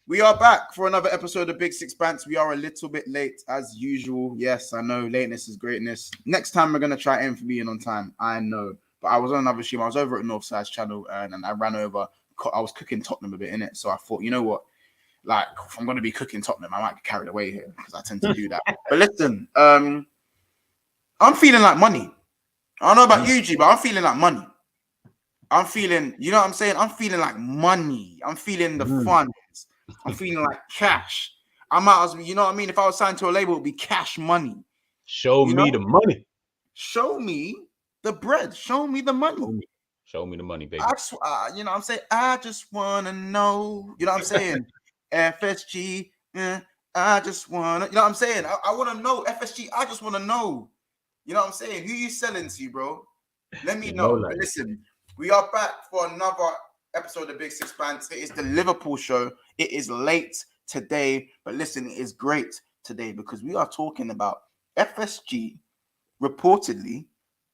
We are back for another episode of Bigsixbants. We are a little bit late as usual. Yes, I know lateness is greatness. Next time we're gonna try aim for being on time. I know, but I was on another stream. I was over at Northside's channel and I ran over. I was cooking Tottenham a bit in it, so I thought, you know what? Like, if I'm gonna be cooking Tottenham, I might get carried away here because I tend to do that. But listen, I'm feeling like money. I don't know about you, G, but I'm feeling like money. I'm feeling, you know what I'm saying? I'm feeling like money. I'm feeling the funds. I'm feeling like cash. I might as well, you know what I mean? If I was signed to a label, it would be cash money. Show me the money. Show me the bread. Show me the money. Show me the money, baby. You know what I'm saying? I just want to know. You know what I'm saying? FSG. I just want to, you know what I'm saying? I want to know. FSG, I just want to know. You know what I'm saying? Who you selling to, bro? Let me know. But listen, we are back for another episode of Bigsixbants. It is the Liverpool show. It is late today, but listen, it is great today because we are talking about FSG reportedly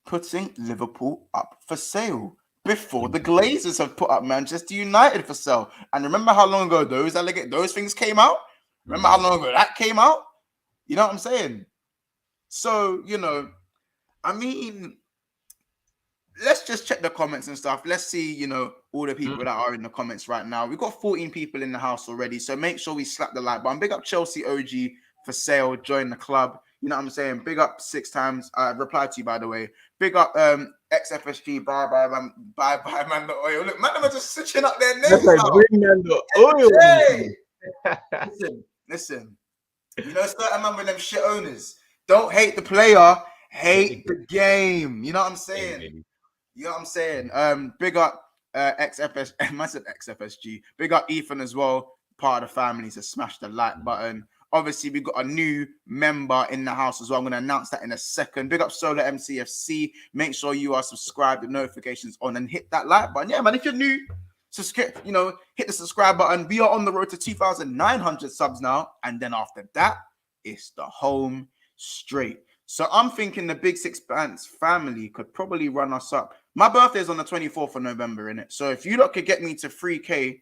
putting Liverpool up for sale before the Glazers have put up Manchester United for sale. And remember how long ago those things came out? Remember how long ago that came out? You know what I'm saying? So, you know, I mean, let's just check the comments and stuff. Let's see, you know, all the people that are in the comments right now. We've got 14 people in the house already, so make sure we slap the like button. Big up Chelsea OG for sale. Join the club. You know what I'm saying? Big up 6 times. I replied to you, by the way. Big up XFSG. Bye, man. Bye, man. The oil. Look, man, I'm just switching up their names. Listen. You know, certain man with them shit owners. Don't hate the player. Hate the game. You know what I'm saying? You know what I'm saying? Big up XFS. I said XFSG. Big up Ethan as well. Part of the family, so smash the like button. Obviously, we got a new member in the house as well. I'm going to announce that in a second. Big up Solar MCFC. Make sure you are subscribed, the notifications on, and hit that like button. Yeah, man. If you're new, subscribe. You know, hit the subscribe button. We are on the road to 2,900 subs now, and then after that, it's the home straight. So I'm thinking the Bigsixbants family could probably run us up. My birthday is on the 24th of November, innit? So if you lot could get me to 3K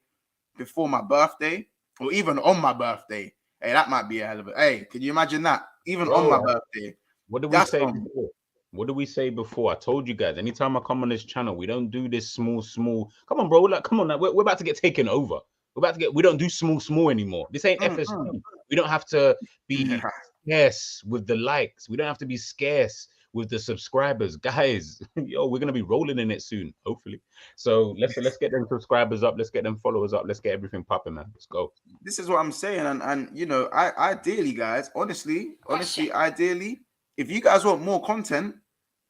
before my birthday, or even on my birthday, hey, that might be a hell of a... Hey, can you imagine that? Even on my birthday. What did we say before? What did we say before? I told you guys, anytime I come on this channel, we don't do this small. Come on, bro. Like, come on. Like, we're about to get taken over. We don't do small anymore. This ain't FSG. We don't have to be scarce with the likes. We don't have to be scarce with the subscribers. Guys, yo, we're going to be rolling in it soon, hopefully. So let's get them subscribers up. Let's get them followers up. Let's get everything popping, man. Let's go. This is what I'm saying. And you know, ideally, guys, honestly, ideally, if you guys want more content,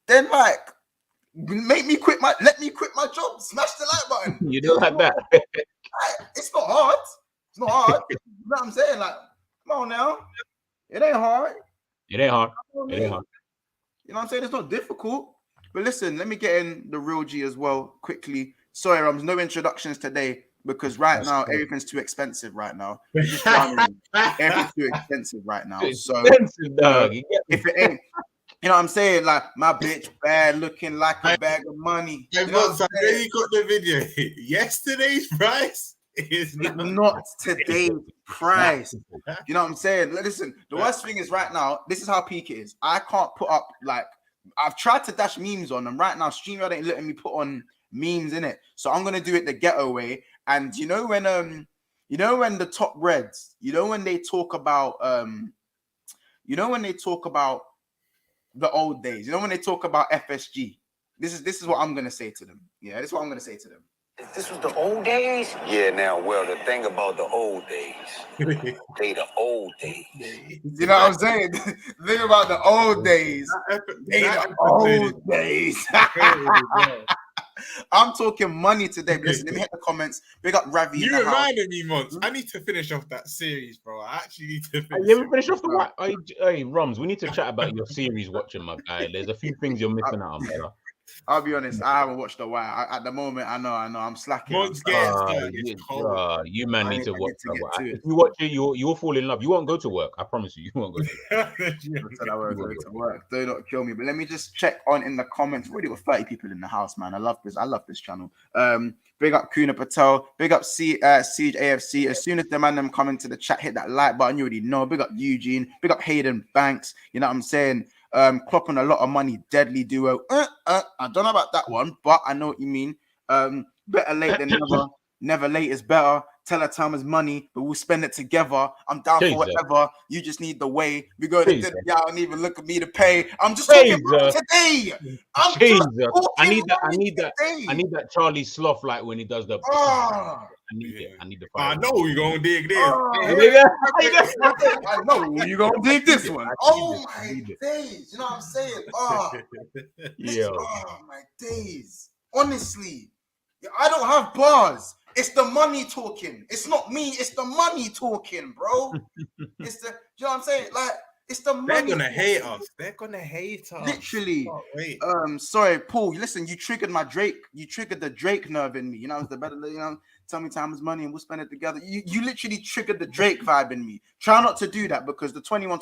then like, let me quit my job. Smash the like button. You don't have that. It's not hard. It's not hard. You know what I'm saying? Like, come on now. It ain't hard. It ain't hard. You know what I'm saying? It's not difficult. But listen, let me get in the real G as well quickly. Sorry, Rams, no introductions today because right now everything's too expensive right now. Everything's too expensive right now. So if it ain't, you know what I'm saying? Like, my bitch bad looking like a bag of money. You know what I'm saying? You got the video. Yesterday's price is not today's price. You know what I'm saying? Listen, the worst thing is right now, this is how peak it is. I can't put up, like, I've tried to dash memes on, and right now StreamYard ain't letting me put on memes in it. So I'm gonna do it the ghetto way. And you know when the top reds, you know when they talk about the old days, you know when they talk about FSG, this is what I'm gonna say to them. Yeah, this is what I'm gonna say to them. This was the old days? Yeah, now, well, the thing about the old days, they the old days. You know what I'm saying? The thing about the old days, they the old days. I'm talking money today. Listen, let me hit the comments. Big up Ravi. You reminded me, Mons. I need to finish off that series, bro. I actually need to finish. You ever finish off the what? Hey, Roms, we need to chat about your series watching, my guy. There's a few things you're missing out on, brother. I'll be honest. I haven't watched a while. At the moment, I know. I'm slacking. Once getting started, you, it's cold. you man I need need to to watch. get to it. If you watch it, you'll fall in love. You won't go to work. I promise you, you won't go to work. I said I won't go to work. Do not kill me. But let me just check on in the comments. We've already got 30 people in the house, man. I love this channel. Big up Kuna Patel. Big up Siege AFC. As soon as the man them come into the chat, hit that like button. You already know. Big up Eugene. Big up Hayden Banks. You know what I'm saying? Klopp on a lot of money. Deadly duo. I don't know about that one, but I know what you mean. Better late than never. Never late is better. Tell her Thomas money, but we'll spend it together. I'm down for whatever. You just need the way. We go to dinner. Y'all don't even look at me to pay. I'm just talking about today. I need that Charlie Sloth like when he does the. I need the fire. I know you're gonna dig this. I know you're gonna dig this one. Oh my days. You know what I'm saying? Oh my days. Honestly, I don't have bars. It's the money talking. It's not me. It's the money talking, bro. It's the, you know what I'm saying? Like, it's the money. They're gonna hate us. They're gonna hate us. Literally. Sorry, Paul. Listen, you triggered my Drake. You triggered the Drake nerve in me. You know, it's the better. You know, tell me time is money and we'll spend it together. You literally triggered the Drake vibe in me. Try not to do that because the 21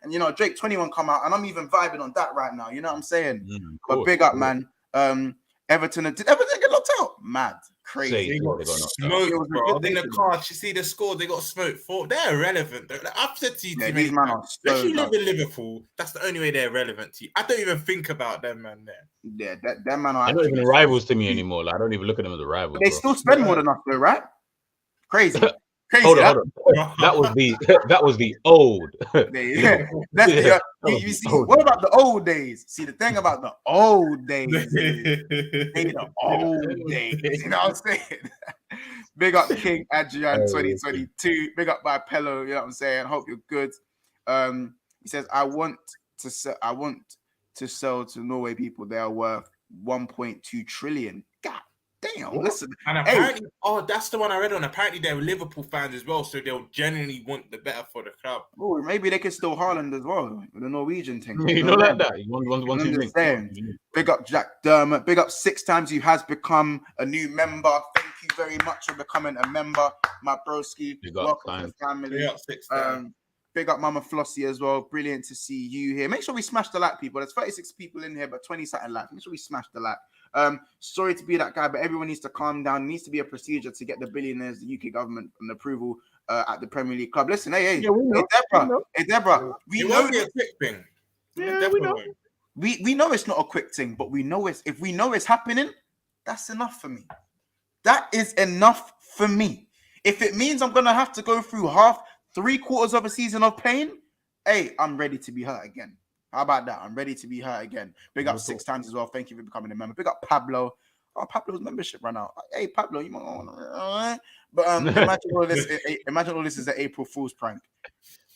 and you know Drake 21 come out and I'm even vibing on that right now. You know what I'm saying? But big up, man. Everton did Everton get locked out? Mad. Crazy. They got smoked, bro. In the car, you see the score, they got smoked for. They're irrelevant. I've said to you, these man are unless you live in Liverpool, that's the only way they're relevant to you. I don't even think about them, man. Yeah, that man are. They're not even rivals to me anymore. Like, I don't even look at them as a rival. They still spend more than us, though, right? Crazy. Hold on. That was the old. You see, what about the old days? See, the thing about the old days, the old days. You know what I'm saying? Big up King Adrian 2022. Big up by Pello. You know what I'm saying? Hope you're good. He says, I want to sell to Norway people. They are worth 1.2 trillion. God damn, listen. And apparently, that's the one I read on. Apparently, they're Liverpool fans as well, so they'll genuinely want the better for the club. Oh, maybe they could steal Haaland as well, the Norwegian thing. You know like that. One, big up Jack Dermott. Big up 6 times you has become a new member. Thank you very much for becoming a member, my broski. Welcome to the family. Big up Mama Flossie as well. Brilliant to see you here. Make sure we smash the like, people. There's 36 people in here, but 20-something like. Make sure we smash the like. Sorry to be that guy, but everyone needs to calm down. There needs to be a procedure to get the billionaires, the UK government, and approval at the Premier League club. Listen, hey, Deborah, we know it's a quick thing. Yeah, we know it's not a quick thing, but we know it's if we know it's happening, that's enough for me. That is enough for me. If it means I'm gonna have to go through 3/4 of a season of pain, hey, I'm ready to be hurt again. How about that? I'm ready to be hurt again. Big up 6 times as well. Thank you for becoming a member. Big up Pablo. Oh, Pablo's membership ran out. Hey, Pablo, you might want to. But imagine all this is an April Fool's prank.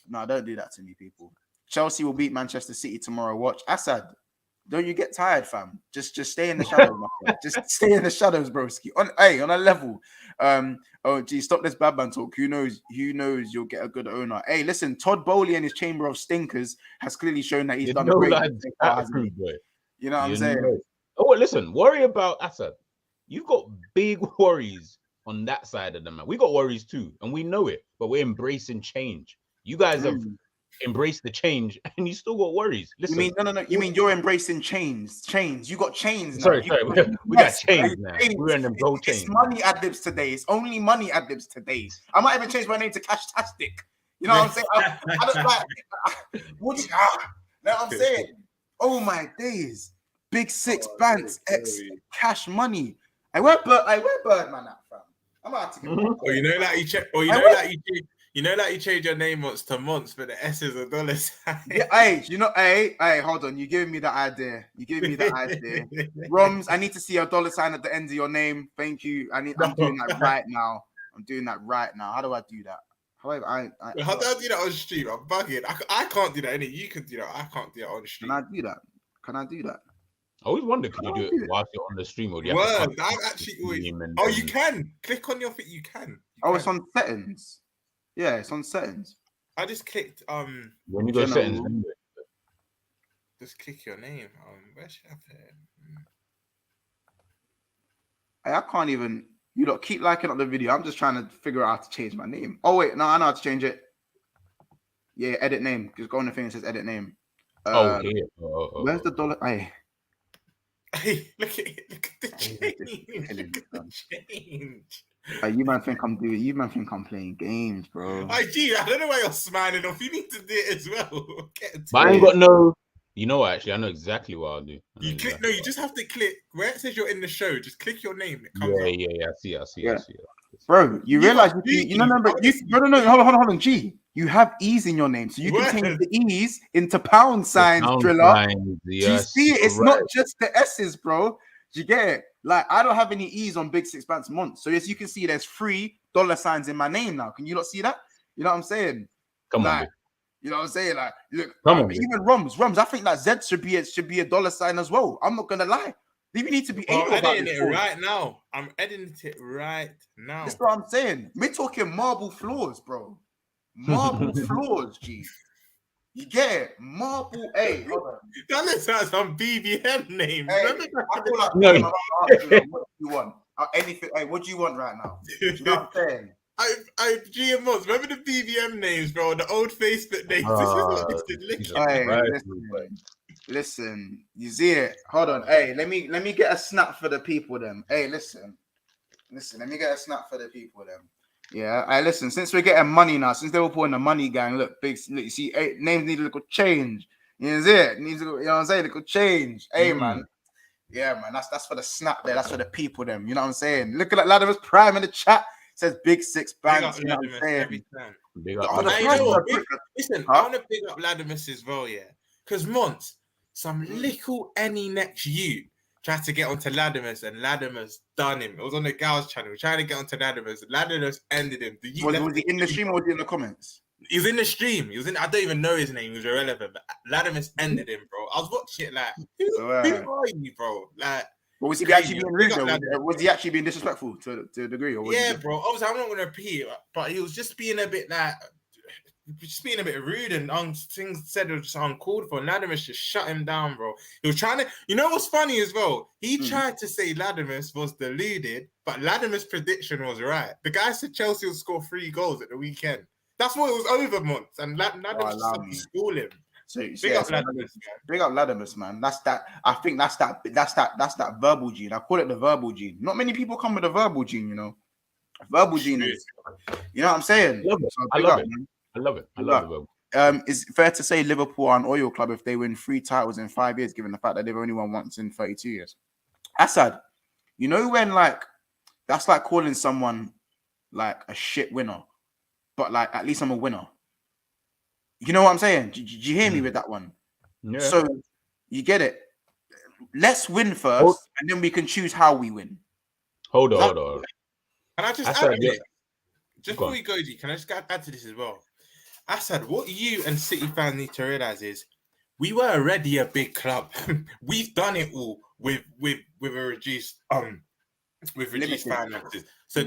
No, don't do that to me, people. Chelsea will beat Manchester City tomorrow. Watch. Assad, don't you get tired, fam? Just stay in the shadows, my friend. Just stay in the shadows, broski. On a level. Stop this bad man talk. Who knows you'll get a good owner. Hey, listen, Todd Bowley and his chamber of stinkers has clearly shown that he's done great. You know what I'm saying? Oh, listen, worry about Assad. You've got big worries on that side of the man. We got worries too, and we know it, but we're embracing change. You guys have embraced the change, and you still got worries. Listen, you mean no? You mean you're embracing chains? You got chains now. Sorry, we got chains now. We're in them gold chains. It's money ad-libs today. It's only money ad-libs today. I might even change my name to Cash-tastic. You know what I'm saying? I don't like. What you know what I'm saying? Oh my days! Bigsixbants X Cash Money. Where Birdman at, fam? I'm about to get. You know that you check. You know that you change your name once to months, but the S is a dollar sign. Yeah, hold on. You're giving me the idea. Roms, I need to see a dollar sign at the end of your name. Thank you. I'm doing that right now. How do I do that? How do I do that on stream? I'm bugging. I can't do that. You can do that. I can't do that on stream. Can I do that? I always wonder, can you do it whilst you're on the stream? Or do you have to I actually always... you can. Click on your thing. You can. It's on settings. Yeah, it's on settings. I just clicked when you go settings, just click your name. Where should I put it? I can't even. You lot keep liking up the video. I'm just trying to figure out how to change my name. Oh wait, no, I know how to change it. Yeah, edit name. Just go on the thing that says edit name. Here. Where's the dollar? Hey, look at the change. Look at the change. You man think I'm doing? You man think I'm playing games, bro? IG, I don't know why you're smiling off. You need to do it as well. But I ain't got no. You know what? Actually, I know exactly what I'll do. You click. No, you just have to click where it says you're in the show. Just click your name. It comes up. Yeah. I see. Bro, you realize you know, remember you no, hold on, G. You have E's in your name, so you can change the E's into pound signs, Driller. Do you see it? It's not just the S's, bro. Do you get it? Like, I don't have any E's on Bigsixbants month. So as you can see, there's $3 in my name now. Can you not see that? You know what I'm saying? Come like, on, you know what I'm saying? Like, look, even Rums, I think that Z should be a $sign as well. I'm not gonna lie. You need to be able I'm editing it right now. I'm editing it right now. That's what I'm saying. We're talking marble floors, bro. Marble floors, G. You get it? Marble. Hey, hold on. That looks like some BBM name. Hey, I feel like what do you want? Anything? Hey, what do you want right now? You know what I'm saying? I GMOs. Remember the BBM names, bro? The old Facebook names. Listen. You see it? Hold on. Hey, let me get a snap for the people. Them. Hey, listen. Let me get a snap for the people. Them. Yeah. Hey, listen. Since we're getting money now, since they were putting the money gang, look, look, you see, hey, names need a little change. You know it? Needs to, you know what I'm saying? Little change. Hey, man. Yeah, man. That's for the snap there. That's for the people. Them. You know what I'm saying? Look at that Latimer's Prime in the chat. Says Bigsixbants. You know what I'm saying? Listen, I want to pick up Latimus as well, yeah. Because Mont, some little any next you tried to get onto Latimus and Latimus done him. It was on the Gals channel trying to get onto Latimus. Latimus ended him. Was he in the stream or was he in the comments? He was in the stream. He was in. I don't even know his name. He was irrelevant. But Latimus ended him, bro. I was watching it like, who are you, bro? Like. But was he actually being rude? Was he actually being disrespectful to a degree? Or yeah, bro. Obviously, I'm not going to repeat it, but he was just being a bit like, rude and things said it was just uncalled for. Latimus just shut him down, bro. He was trying to, you know what's funny as well? He tried to say Latimus was deluded, but Latimus' prediction was right. The guy said Chelsea will score 3 goals at the weekend. That's what it was over months, and Latimus just school him. So big up Latimus, man. That's that. I think that's that verbal gene. I call it the verbal gene. Not many people come with a verbal gene, you know. Verbal gene is, you know what I'm saying? I love it. I love it. Is it fair to say Liverpool are an oil club if they win 3 titles in 5 years, given the fact that they've only won once in 32 years? Assad, you know when like that's like calling someone like a shit winner, but like at least I'm a winner. You know what I'm saying? Did you hear me with that one? Yeah. So you get it. Let's win first, and then we can choose how we win. Hold on. Can I just add to it? Just before we go, G, can I just add to this as well? Assad, what you and City fans need to realize is we were already a big club. We've done it all with a reduced finances. So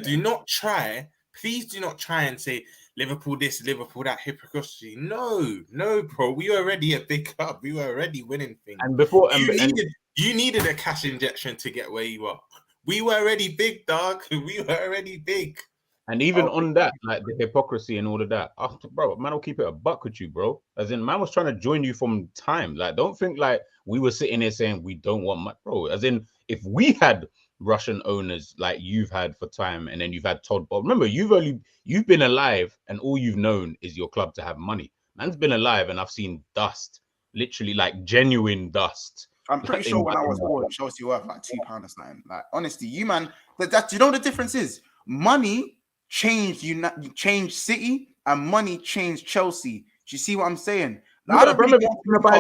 please do not try and say Liverpool this, Liverpool that, hypocrisy. No, bro. We were already a big club. We were already winning things. And before you needed a cash injection to get where you are. We were already big, dog. We were already big. And even on that, like the hypocrisy and all of that, bro, man, I'll keep it a buck with you, bro. As in, man was trying to join you from time. Like, don't think like we were sitting here saying we don't want much, bro. As in, if we had Russian owners like you've had for time, and then you've had Todd Bob. Remember, you've been alive, and all you've known is your club to have money. Man's been alive, and I've seen dust, literally like genuine dust. I'm pretty sure when I was born, Chelsea were worth like £2 or something. Like, honestly, you man, that you know what the difference is? Money changed City, and money changed Chelsea. Do you see what I'm saying? Like, I don't remember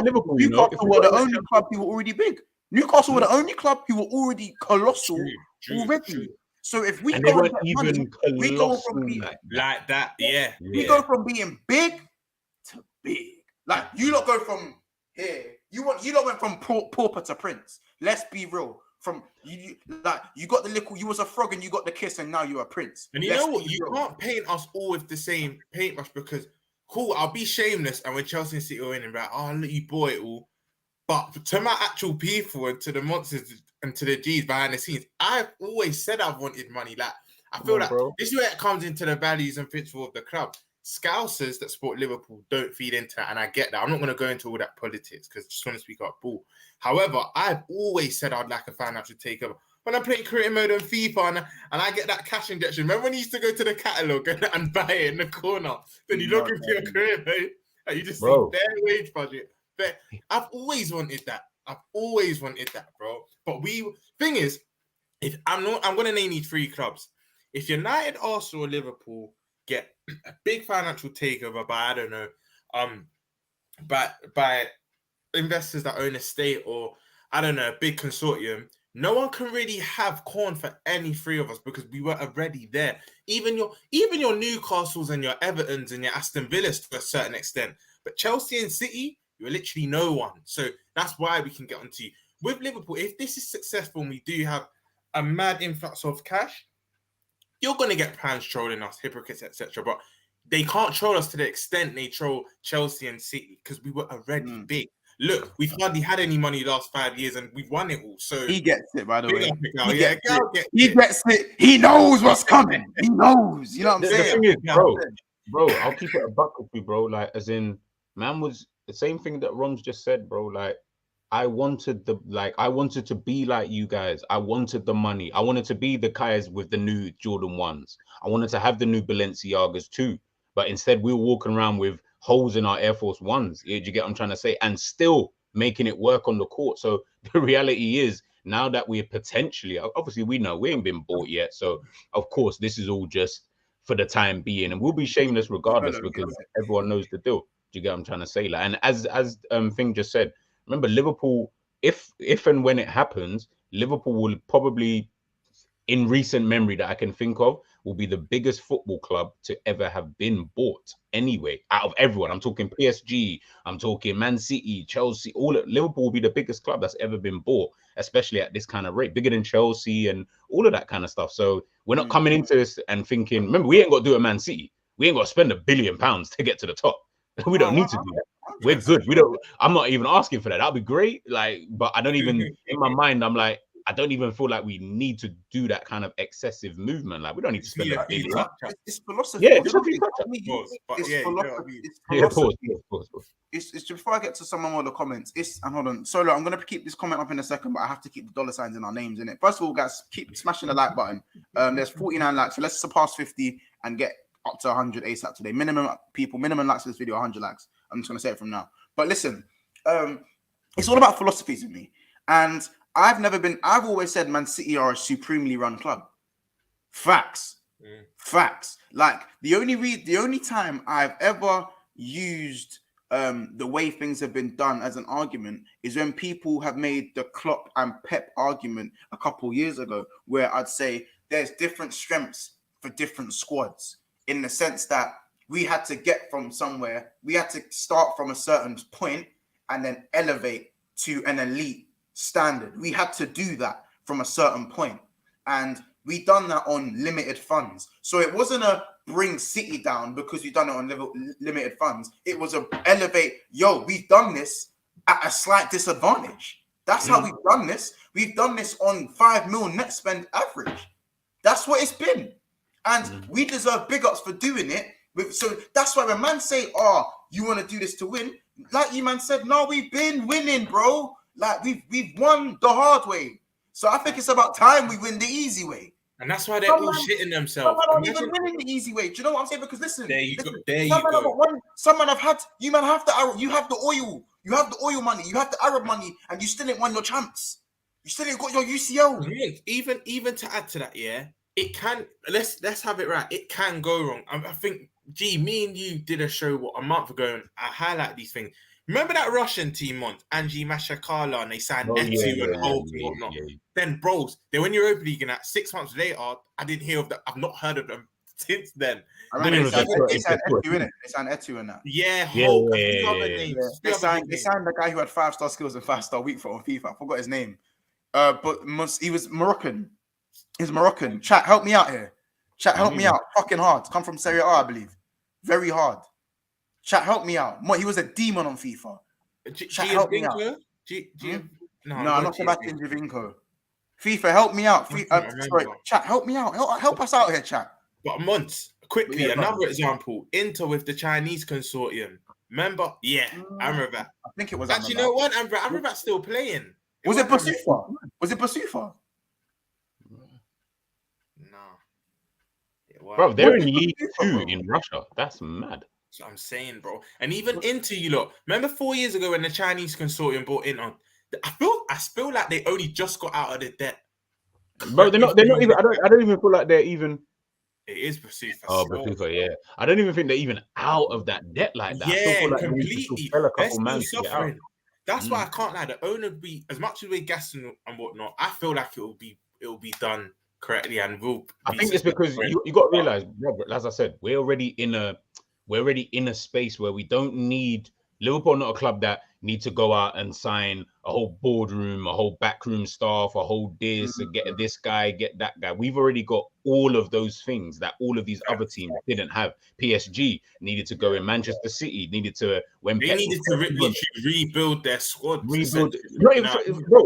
Liverpool. Newcastle were the only club who were already big. Newcastle were the only club who were already colossal already. So if we go from money, we go from being like that, yeah. We go from being big to big. Like you lot go from here. You lot went from pauper to prince. Let's be real. From you got the little. You was a frog and you got the kiss, and now you're a prince. And you know what? You can't paint us all with the same paintbrush because cool. I'll be shameless, and when Chelsea and City are winning, right? Oh, look, you bought it all. But to my actual people and to the monsters and to the G's behind the scenes, I've always said I've wanted money. Like, I feel like this is where it comes into the values and principle of the club. Scousers that support Liverpool don't feed into that, and I get that. I'm not going to go into all that politics because I just want to speak up ball. However, I've always said I'd like a financial takeover. When I play creative mode on FIFA and I get that cash injection, remember when you used to go to the catalogue and buy it in the corner? Then you log into your career mode and you just see their wage budget. But I've always wanted that. I've always wanted that, bro. But thing is, if I'm going to name these 3 clubs. If United, Arsenal, or Liverpool get a big financial takeover by, I don't know, by investors that own a state or, I don't know, a big consortium, no one can really have corn for any 3 of us because we were already there. Even your Newcastles and your Evertons and your Aston Villas to a certain extent. But Chelsea and City, you're literally no one. So that's why we can get onto you. With Liverpool, if this is successful and we do have a mad influx of cash, you're going to get fans trolling us, hypocrites, etc. But they can't troll us to the extent they troll Chelsea and City because we were already big. Look, we've hardly had any money the last 5 years and we've won it all. So he gets it, by the way. He gets it. He knows what's coming. He knows. You know what I'm saying? The thing is, bro, I'll keep it a buck with you, bro. Like, as in, man was the same thing that Ron's just said, bro. Like, I wanted to be like you guys. I wanted the money. I wanted to be the guys with the new Jordan 1s. I wanted to have the new Balenciagas too. But instead, we were walking around with holes in our Air Force 1s. Do you get what I'm trying to say? And still making it work on the court. So the reality is, now that we're potentially, obviously we know we ain't been bought yet. So of course, this is all just for the time being. And we'll be shameless regardless because everyone knows the deal. Do you get what I'm trying to say? Like, and as Thing just said, remember Liverpool, if and when it happens, Liverpool will probably, in recent memory that I can think of, will be the biggest football club to ever have been bought anyway, out of everyone. I'm talking PSG, I'm talking Man City, Chelsea, Liverpool will be the biggest club that's ever been bought, especially at this kind of rate, bigger than Chelsea and all of that kind of stuff. So we're not coming into this and thinking, remember, we ain't got to do a Man City. We ain't got to spend £1 billion to get to the top. We don't need to do that. We're good. I'm not even asking for that. That'd be great. Like, but I don't even, in my mind, I'm like, I don't even feel like we need to do that kind of excessive movement. Like, we don't need to spend $1 billion. It's philosophy. Yeah, it's philosophy. It's just before I get to some more of the comments. And hold on, Solo, I'm gonna keep this comment up in a second, but I have to keep the dollar signs in our names in it. First of all, guys, keep smashing the like button. There's 49 likes, so let's surpass 50 and get up to 100 ASAP today. Minimum likes for this video, 100 likes. I'm just gonna say it from now. But listen, it's all about philosophies with me, and I've always said Man City are a supremely run club. Facts. Like the only time I've ever used the way things have been done as an argument is when people have made the Klopp and Pep argument a couple years ago, where I'd say there's different strengths for different squads, in the sense that we had to get from somewhere, we had to start from a certain point and then elevate to an elite standard. We had to do that from a certain point, and we done that on limited funds. So it wasn't a bring City down because we done it on limited funds. It was a elevate. We've done this at a slight disadvantage. That's how we've done this. We've done this on 5 mil net spend average. That's what it's been, and we deserve big ups for doing it. So that's why when man say, "Oh, you want to do this to win," like you man said, no, we've been winning, bro. Like we've won the hard way. So I think it's about time we win the easy way. And that's why they're all shitting themselves. Some man aren't even winning the easy way. Do you know what I'm saying? Because listen, some man have had, you man have you have the oil, you have the oil money, you have the Arab money, and you still ain't won your champs. You still ain't got your UCL. Even to add to that, yeah, it can. Let's have it right. It can go wrong. I think, me and you did a show a month ago, and I highlight these things. Remember that Russian team on Angie Mashakala, and they signed Etu and Hulk and whatnot. Then, bros, they won Europa League, and 6 months later, I didn't hear of them. I've not heard of them since then. I remember they signed Etu in it. They signed Etu in that. Yeah, Hulk. They signed the guy who had 5-star skills and 5-star weak foot on FIFA. I forgot his name. But he was Moroccan. He's Moroccan. Chat, help me out here. Chat, help me out. Fucking hard. Come from Serie A, I believe. Very hard. Chat, help me out. He was a demon on FIFA. Chat, help me out. No, No, not Sebastian Giovinco. FIFA, help me out. Sorry, chat, help me out. Help us out here, chat. But months quickly. Yeah, another example: Inter with the Chinese consortium. Remember? Yeah, Amrabat. I think it was. Actually, no one. Amrabat's still playing. Was it Basufa? Was it Basufa? No. Bro, they're in League 2 in Russia. That's mad. That's what I'm saying, bro. And even Inter, you lot. Remember 4 years ago when the Chinese consortium bought in on? I feel like they only just got out of the debt. Bro, they're not even. I don't even feel like they're even. It is Basufa. Oh, Basufa, yeah. I don't even think they're even out of that debt like that. Yeah, like completely. They're still suffering. That's why I can't lie. The owner be as much as we're gassing and whatnot. I feel like it'll be done correctly and will. I think it's because you got to realize, Robert, as I said, we're already in a space where we don't need Liverpool, not a club that need to go out and sign a whole boardroom, a whole backroom staff, a whole this, get this guy, get that guy. We've already got all of those things that all of these other teams didn't have. PSG needed to go in. Manchester City needed to needed to rebuild their squad.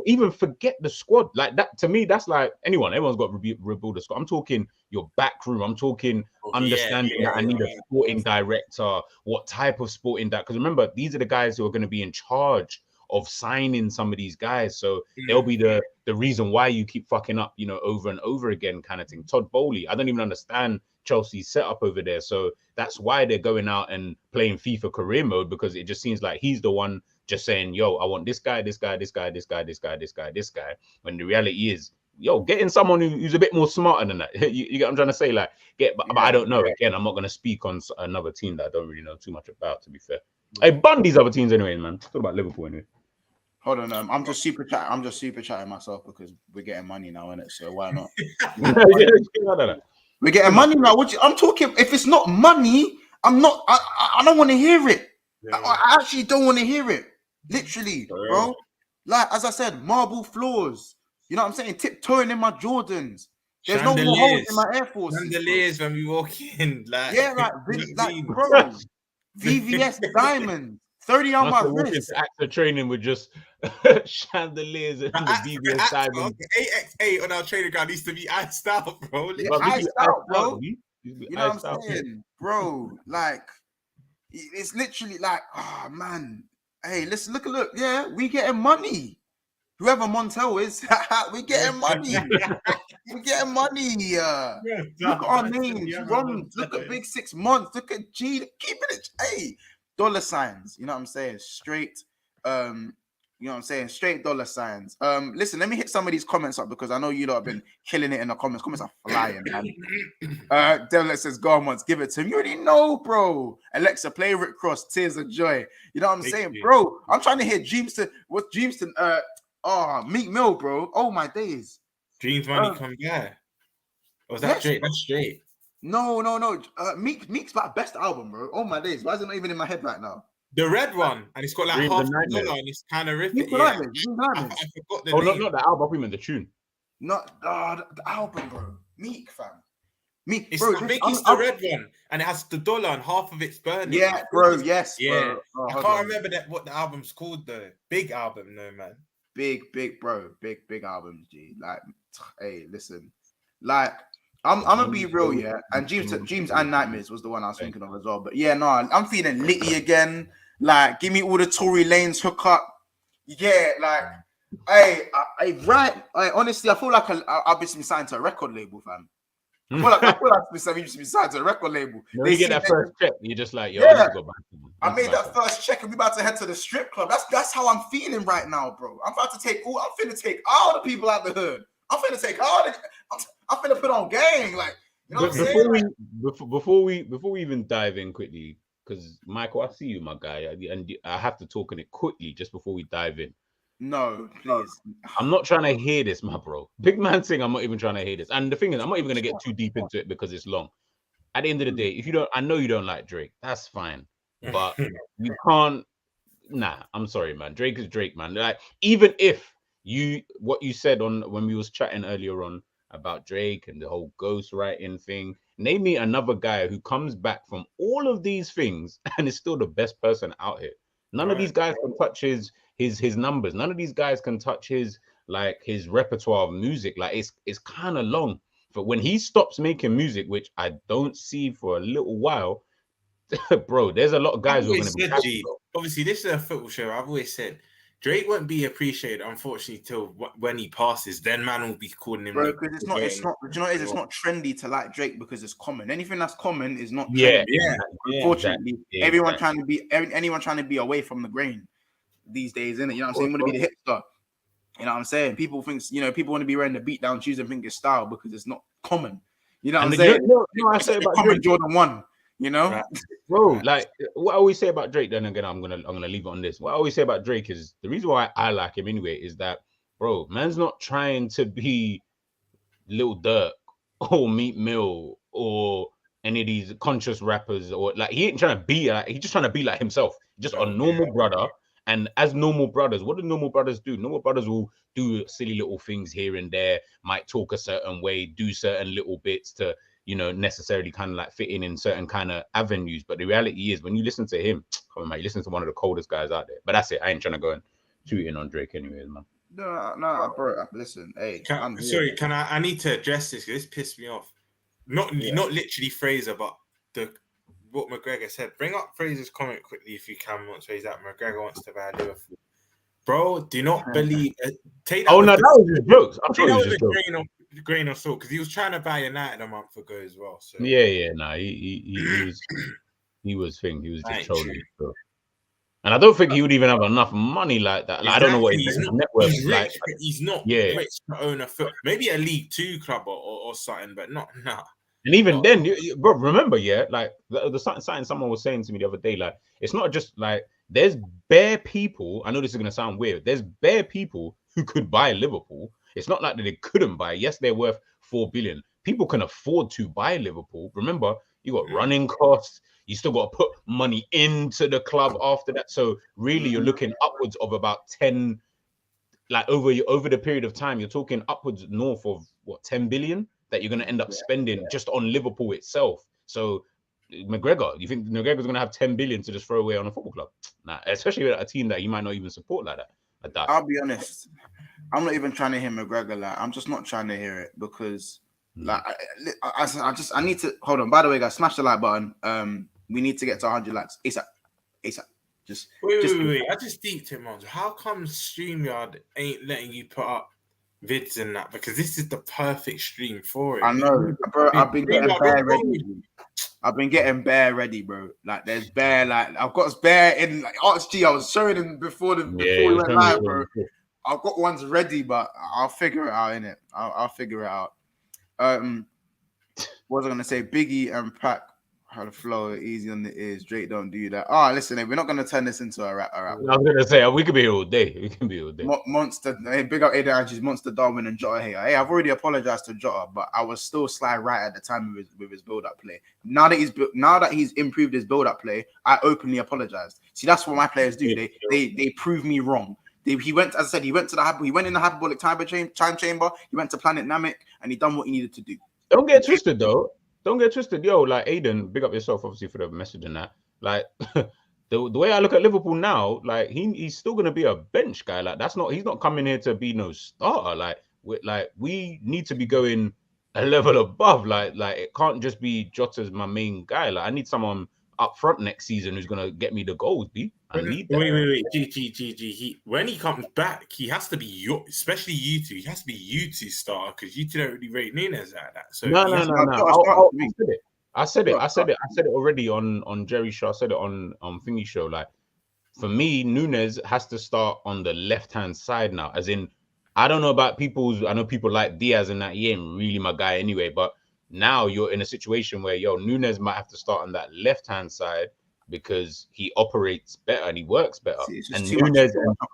Even forget the squad. Like that to me, that's like everyone's got to rebuild the squad. I'm talking your back room. I'm talking understanding that I need a sporting director. What type of sporting director? Because remember, these are the guys who are going to be in charge of signing some of these guys. So they'll be the reason why you keep fucking up, over and over again kind of thing. Todd Bowley, I don't even understand Chelsea's setup over there. So that's why they're going out and playing FIFA career mode, because it just seems like he's the one just saying, yo, I want this guy, this guy, this guy, this guy, this guy, this guy, this guy. When the reality is, yo, getting someone who's a bit more smarter than that. You get what I'm trying to say? Like, but I don't know. Again, I'm not going to speak on another team that I don't really know too much about, to be fair. Hey, bun these other teams anyway, man. Talk about Liverpool anyway. Hold on, I'm just super chatting myself because we're getting money now, innit? So why not? We're getting money now. I'm talking. If it's not money, I'm not. I don't want to hear it. I actually don't want to hear it. Literally, bro. Like as I said, marble floors. You know what I'm saying? Tiptoeing in my Jordans. There's no more holes in my Air Force. Chandeliers when we walk in, like bro. VVS diamonds. 30 on my wrist. Actor training with just chandeliers and the VVS diamonds. 8x8 on our training ground needs to be iced out, bro. Iced out, bro. You know what I'm saying, bro? Like, it's literally like, oh man. Hey, listen, look. Yeah, we getting money. Whoever Montel is, we getting money. We getting money. Look at our names. Look at Bigsixbants. Look at G. Keeping it. Hey. Dollar signs, you know what I'm saying? Straight, straight dollar signs. Listen, let me hit some of these comments up because I know you lot have been killing it in the comments. Comments are flying, man. Devlet says, Garmonts, give it to him. You already know, bro. Alexa, play Rick Cross, Tears of Joy. You know what I'm saying, bro? I'm trying to hear Dreamston. What's Dreamston? Meek Mill, bro. Oh my days. Dreams money come back. Was that straight? That's straight. No. Meek's like best album, bro. Oh my days. Why is it not even in my head right now? The red one, and it's got like half a dollar, and it's kind of ripping. I forgot the name. Not the album. I mean the tune. Not the album, bro. Meek, fam. Meek, bro. I think it's the red one, and it has the dollar, and half of it's burning. Yeah, bro. Yes, yeah. Bro. I can't remember what the album's called though. Big album, no man. Big, bro. Big albums, G. Like, hey, listen, like. I'm gonna be real, yeah. And Dreams and Nightmares was the one I was thinking of as well. But yeah, no, I'm feeling litty again. Like, give me all the Tory Lanez hookup. Yeah, like, honestly, I feel like I've been signed to a record label, fam. I feel like I've been signed to a record label. When you get that first check, you're just like, yo, yeah. I made that first check, and we about to head to the strip club. That's how I'm feeling right now, bro. I'm finna take all the people out the hood. I'm finna take all the. I'm finna put on gang, like, you know what I'm saying? Before we even dive in quickly, because Michael, I see you, my guy, and I have to talk on it quickly just before we dive in. No, please. I'm not trying to hear this, my bro. Big man thing, I'm not even trying to hear this. And the thing is, I'm not even gonna get too deep into it because it's long. At the end of the day, I know you don't like Drake, that's fine, but you can't. Nah, I'm sorry, man. Drake is Drake, man. Like, even if what you said when we was chatting earlier on about Drake and the whole ghostwriting thing. Name me another guy who comes back from all of these things and is still the best person out here. None of these guys can touch his numbers. None of these guys can touch his repertoire of music. Like it's kind of long. But when he stops making music, which I don't see for a little while, bro, there's a lot of guys who are going to be happy, obviously, this is a football show. I've always said Drake won't be appreciated, unfortunately, till when he passes. Then man will be calling him. Bro, because it's not. Do you know what it is? It's not trendy to like Drake because it's common. Anything that's common is not trendy. Yeah. Unfortunately, anyone trying to be away from the grain these days, innit? You know what I'm saying? Want to be the hipster. You know what I'm saying? People want to be wearing the beat down shoes and think it's style because it's not common. You know what I'm saying? I say about common Jordan 1. You know, right. Bro, like what I always say about Drake, then again, I'm gonna leave it on this. What I always say about Drake is the reason why I like him anyway is that, bro, man's not trying to be Lil Durk or Meek Mill or any of these conscious rappers, or like he ain't trying to be like, he's just trying to be like himself, just a normal brother. And as normal brothers, what do normal brothers do? Normal brothers will do silly little things here and there, might talk a certain way, do certain little bits to, you know, necessarily kind of like fit in certain kind of avenues. But the reality is, when you listen to him, come on, man, you listen to one of the coldest guys out there. But that's it. I ain't trying to go and shoot in on Drake anyways, man. No, bro. Listen, hey. I need to address this because this pissed me off. Not literally Fraser, but what McGregor said. Bring up Fraser's comment quickly if you can. Once he's that McGregor wants to buy Liverpool. Bro, do not believe. Take that. Oh no, that was just jokes. I'm sure it was just grain of salt because he was trying to buy United a month ago as well. So he was just trolling. So. And I don't think he would even have enough money like that. Like, exactly. I don't know what his net worth is like. He's not rich to own a foot. Maybe a League 2 club or something, but not. And even then, bro, remember, like the something someone was saying to me the other day, like it's not just like there's bare people. I know this is gonna sound weird. There's bare people who could buy Liverpool. It's not like that they couldn't buy. Yes, they're worth 4 billion. People can afford to buy Liverpool. Remember, you got running costs. You still got to put money into the club after that. So really, you're looking upwards of about 10, like over the period of time, you're talking upwards north of 10 billion that you're going to end up spending just on Liverpool itself. So McGregor, you think McGregor's going to have 10 billion to just throw away on a football club? Nah, especially with a team that you might not even support like that. I'll be honest. I'm not even trying to hear McGregor. Like, I'm just not trying to hear it because, like, I need to hold on. By the way, guys, smash the like button. We need to get to 100 likes ASAP. Wait. I just deeped him on. How come StreamYard ain't letting you put up vids and that? Because this is the perfect stream for it. I know, bro. I've been getting bare ready. I've been getting bare ready, bro. Like, there's bare, like, I've got bare in, like, ArtsG. I was showing him before we went live, bro. I've got ones ready, but I'll figure it out, innit? I'll figure it out. What was I gonna say? Biggie and Pac had a flow easy on the ears. Drake don't do that. Oh, listen, we're not gonna turn this into a rap. I was gonna say we could be here all day. Monster, hey, big up Aiden Andrews, Monster Darwin and Jota here. Hey, I've already apologized to Jota, but I was still sly right at the time with his build-up play. Now that he's improved his build-up play, I openly apologized. See, that's what my players do. They prove me wrong. He went in the hyperbolic time chamber. He went to Planet Namek, and he done what he needed to do. Don't get twisted, though. Don't get twisted, yo. Like Aiden, big up yourself, obviously, for the message and that. Like the way I look at Liverpool now, like he's still gonna be a bench guy. Like he's not coming here to be no starter. Like we need to be going a level above. Like it can't just be Jota's my main guy. Like I need someone up front next season who's gonna get me the goals, B. I need that. Wait. G. When he comes back, he has to be especially you two. He has to be you two starter because you two don't really rate Nunes like that. So no. I said it already on Jerry Show. I said it on Thingy Show. Like for me, Nunes has to start on the left-hand side now. As in, I don't know about I know people like Diaz and that. He ain't really my guy anyway. But now you're in a situation where Nunes might have to start on that left-hand side because he operates better and he works better. See, it's just too much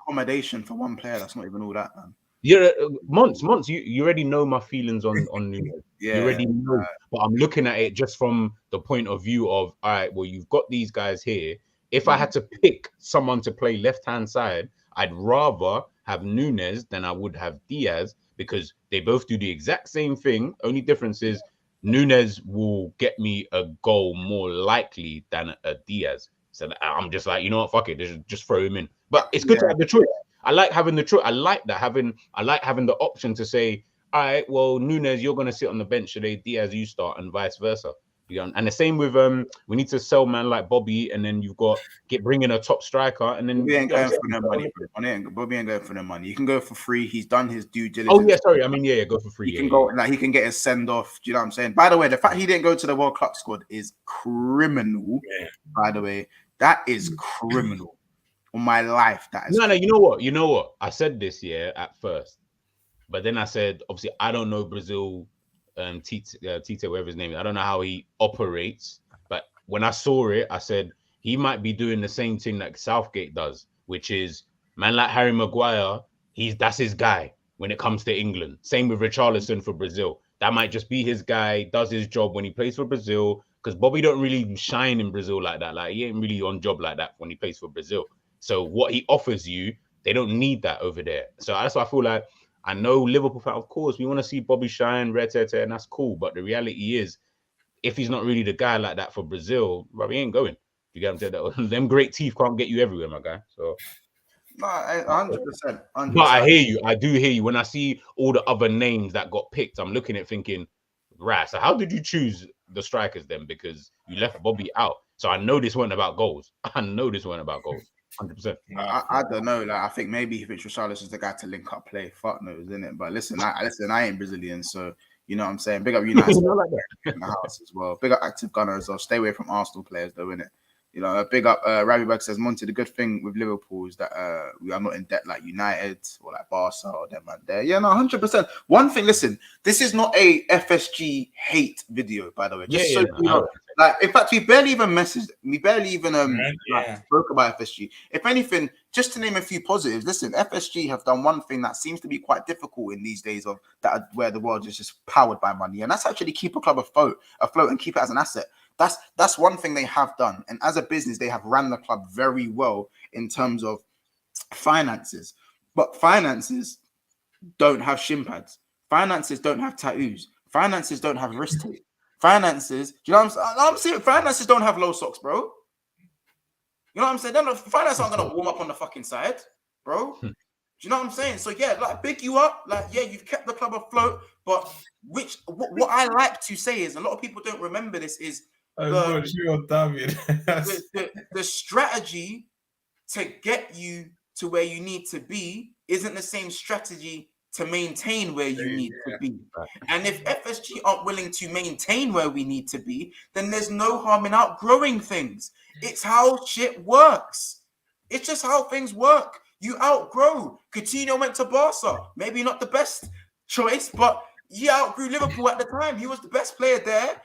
accommodation for one player. That's not even all that, man. Yeah, Monts, you already know my feelings on Nunes. Yeah, you already know. But I'm looking at it just from the point of view of, all right, well, you've got these guys here. If I had to pick someone to play left-hand side, I'd rather have Nunes than I would have Diaz because they both do the exact same thing. Only difference is Nunes will get me a goal more likely than a Diaz. So I'm just like, you know what, fuck it, just throw him in. But it's good to have the choice. I like having the choice. I like having the option to say, all right, well, Nunes, you're gonna sit on the bench today, Diaz, you start, and vice versa. And the same with we need to sell man like Bobby, and then you've got bring in a top striker, and then Bobby ain't going for no money. Bobby ain't going for no money. You can go for free. He's done his due diligence. Oh yeah, sorry. I mean, yeah, go for free. He can go like he can get his send off. Do you know what I'm saying? By the way, the fact he didn't go to the World Cup squad is criminal. Yeah. By the way, that is criminal. On my life, that is. No. You know what? I said this at first, but then I said, obviously, I don't know Brazil. Tite, whatever his name is. I don't know how he operates, but when I saw it, I said he might be doing the same thing like Southgate does, which is man like Harry Maguire. That's his guy when it comes to England. Same with Richarlison for Brazil. That might just be his guy. Does his job when he plays for Brazil, because Bobby don't really shine in Brazil like that. Like he ain't really on job like that when he plays for Brazil. So what he offers you, they don't need that over there. So that's why I feel like. I know Liverpool fan, of course, we want to see Bobby shine, and that's cool. But the reality is, if he's not really the guy like that for Brazil, bro, he ain't going. You get what I'm saying? Them great teeth can't get you everywhere, my guy. So, no, 100%. But I hear you. I do hear you. When I see all the other names that got picked, I'm looking at thinking, right, so how did you choose the strikers then? Because you left Bobby out. So I know this weren't about goals. 100%. I don't know. Like I think maybe if it's Richarlison is the guy to link up play. Fuck knows, isn't it? But listen, I ain't Brazilian, so you know what I'm saying. Big up United in the house as well. Big up Active Gunner as well. Stay away from Arsenal players though, innit? You know, big up Rabiberg says, Monty, the good thing with Liverpool is that we are not in debt like United or like Barca or them man there. Yeah, no, 100%. One thing, listen, this is not a FSG hate video, by the way. Just you know. Like, in fact, we barely even spoke about FSG. If anything, just to name a few positives, listen, FSG have done one thing that seems to be quite difficult in these days of that where the world is just powered by money, and that's actually keep a club afloat and keep it as an asset. That's one thing they have done, and as a business, they have ran the club very well in terms of finances. But finances don't have shin pads. Finances don't have tattoos. Finances don't have wrist tape. Finances, do you know what I'm saying? Finances don't have low socks, bro. You know what I'm saying? Finances aren't gonna warm up on the fucking side, bro. Do you know what I'm saying? So yeah, like big you up, like yeah, you've kept the club afloat. But what I like to say is, a lot of people don't remember this is the strategy to get you to where you need to be isn't the same strategy to maintain where you need to be. And if FSG aren't willing to maintain where we need to be, then there's no harm in outgrowing things. It's how shit works. It's just how things work. You outgrow. Coutinho went to Barca. Maybe not the best choice, but he outgrew Liverpool at the time. He was the best player there.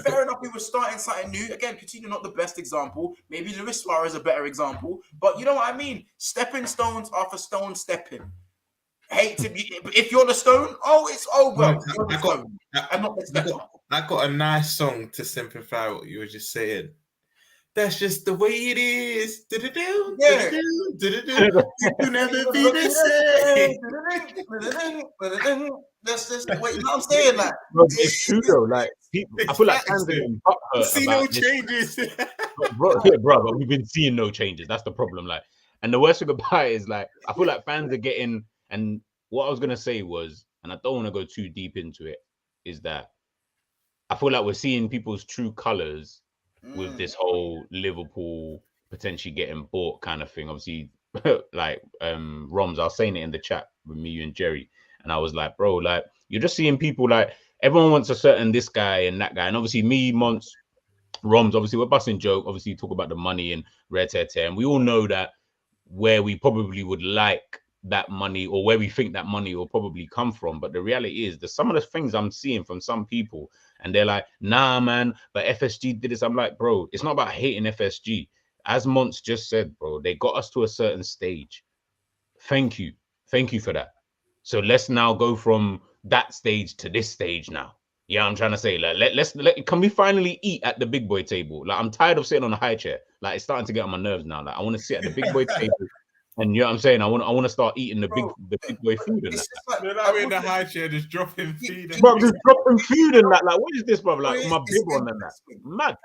Fair enough, he was starting something new. Again, Coutinho not the best example. Maybe Luis Suarez is a better example. But you know what I mean? Stepping stones are for stone stepping. Hate to be, if you're the stone, it's over. I got a nice song to simplify what you were just saying. That's just the way it is. You never be the same. That's just the way. You know what I'm saying? Like, it's true though. Like, people, I feel like fans are getting butthurt. See no changes, bro. But we've been seeing no changes. That's the problem. Like, and the worst thing about it is, like, I feel like fans are getting. And what I was gonna say was, and I don't want to go too deep into it, is that I feel like we're seeing people's true colors with this whole Liverpool potentially getting bought kind of thing. Obviously, like Roms, I was saying it in the chat with me, you and Jerry, and I was like, bro, like you're just seeing people like everyone wants a certain this guy and that guy, and obviously me, Mons, Roms, obviously we're busting joke. Obviously, you talk about the money and and we all know that where we probably would like that money or where we think that money will probably come from. But the reality is that some of the things I'm seeing from some people, and they're like, nah, man, but FSG did this. I'm like, bro, it's not about hating FSG. As Mons just said, bro, they got us to a certain stage. Thank you for that. So let's now go from that stage to this stage now. Yeah, I'm trying to say, like, can we finally eat at the big boy table? Like, I'm tired of sitting on a high chair. Like, it's starting to get on my nerves now. Like, I want to sit at the big boy table. And you know what I'm saying? I want to start eating the big boy food and that. I'm in the high chair just dropping feed. Bro, just dropping food and that. Like, what is this, bro? Like, my big one and that. Mad.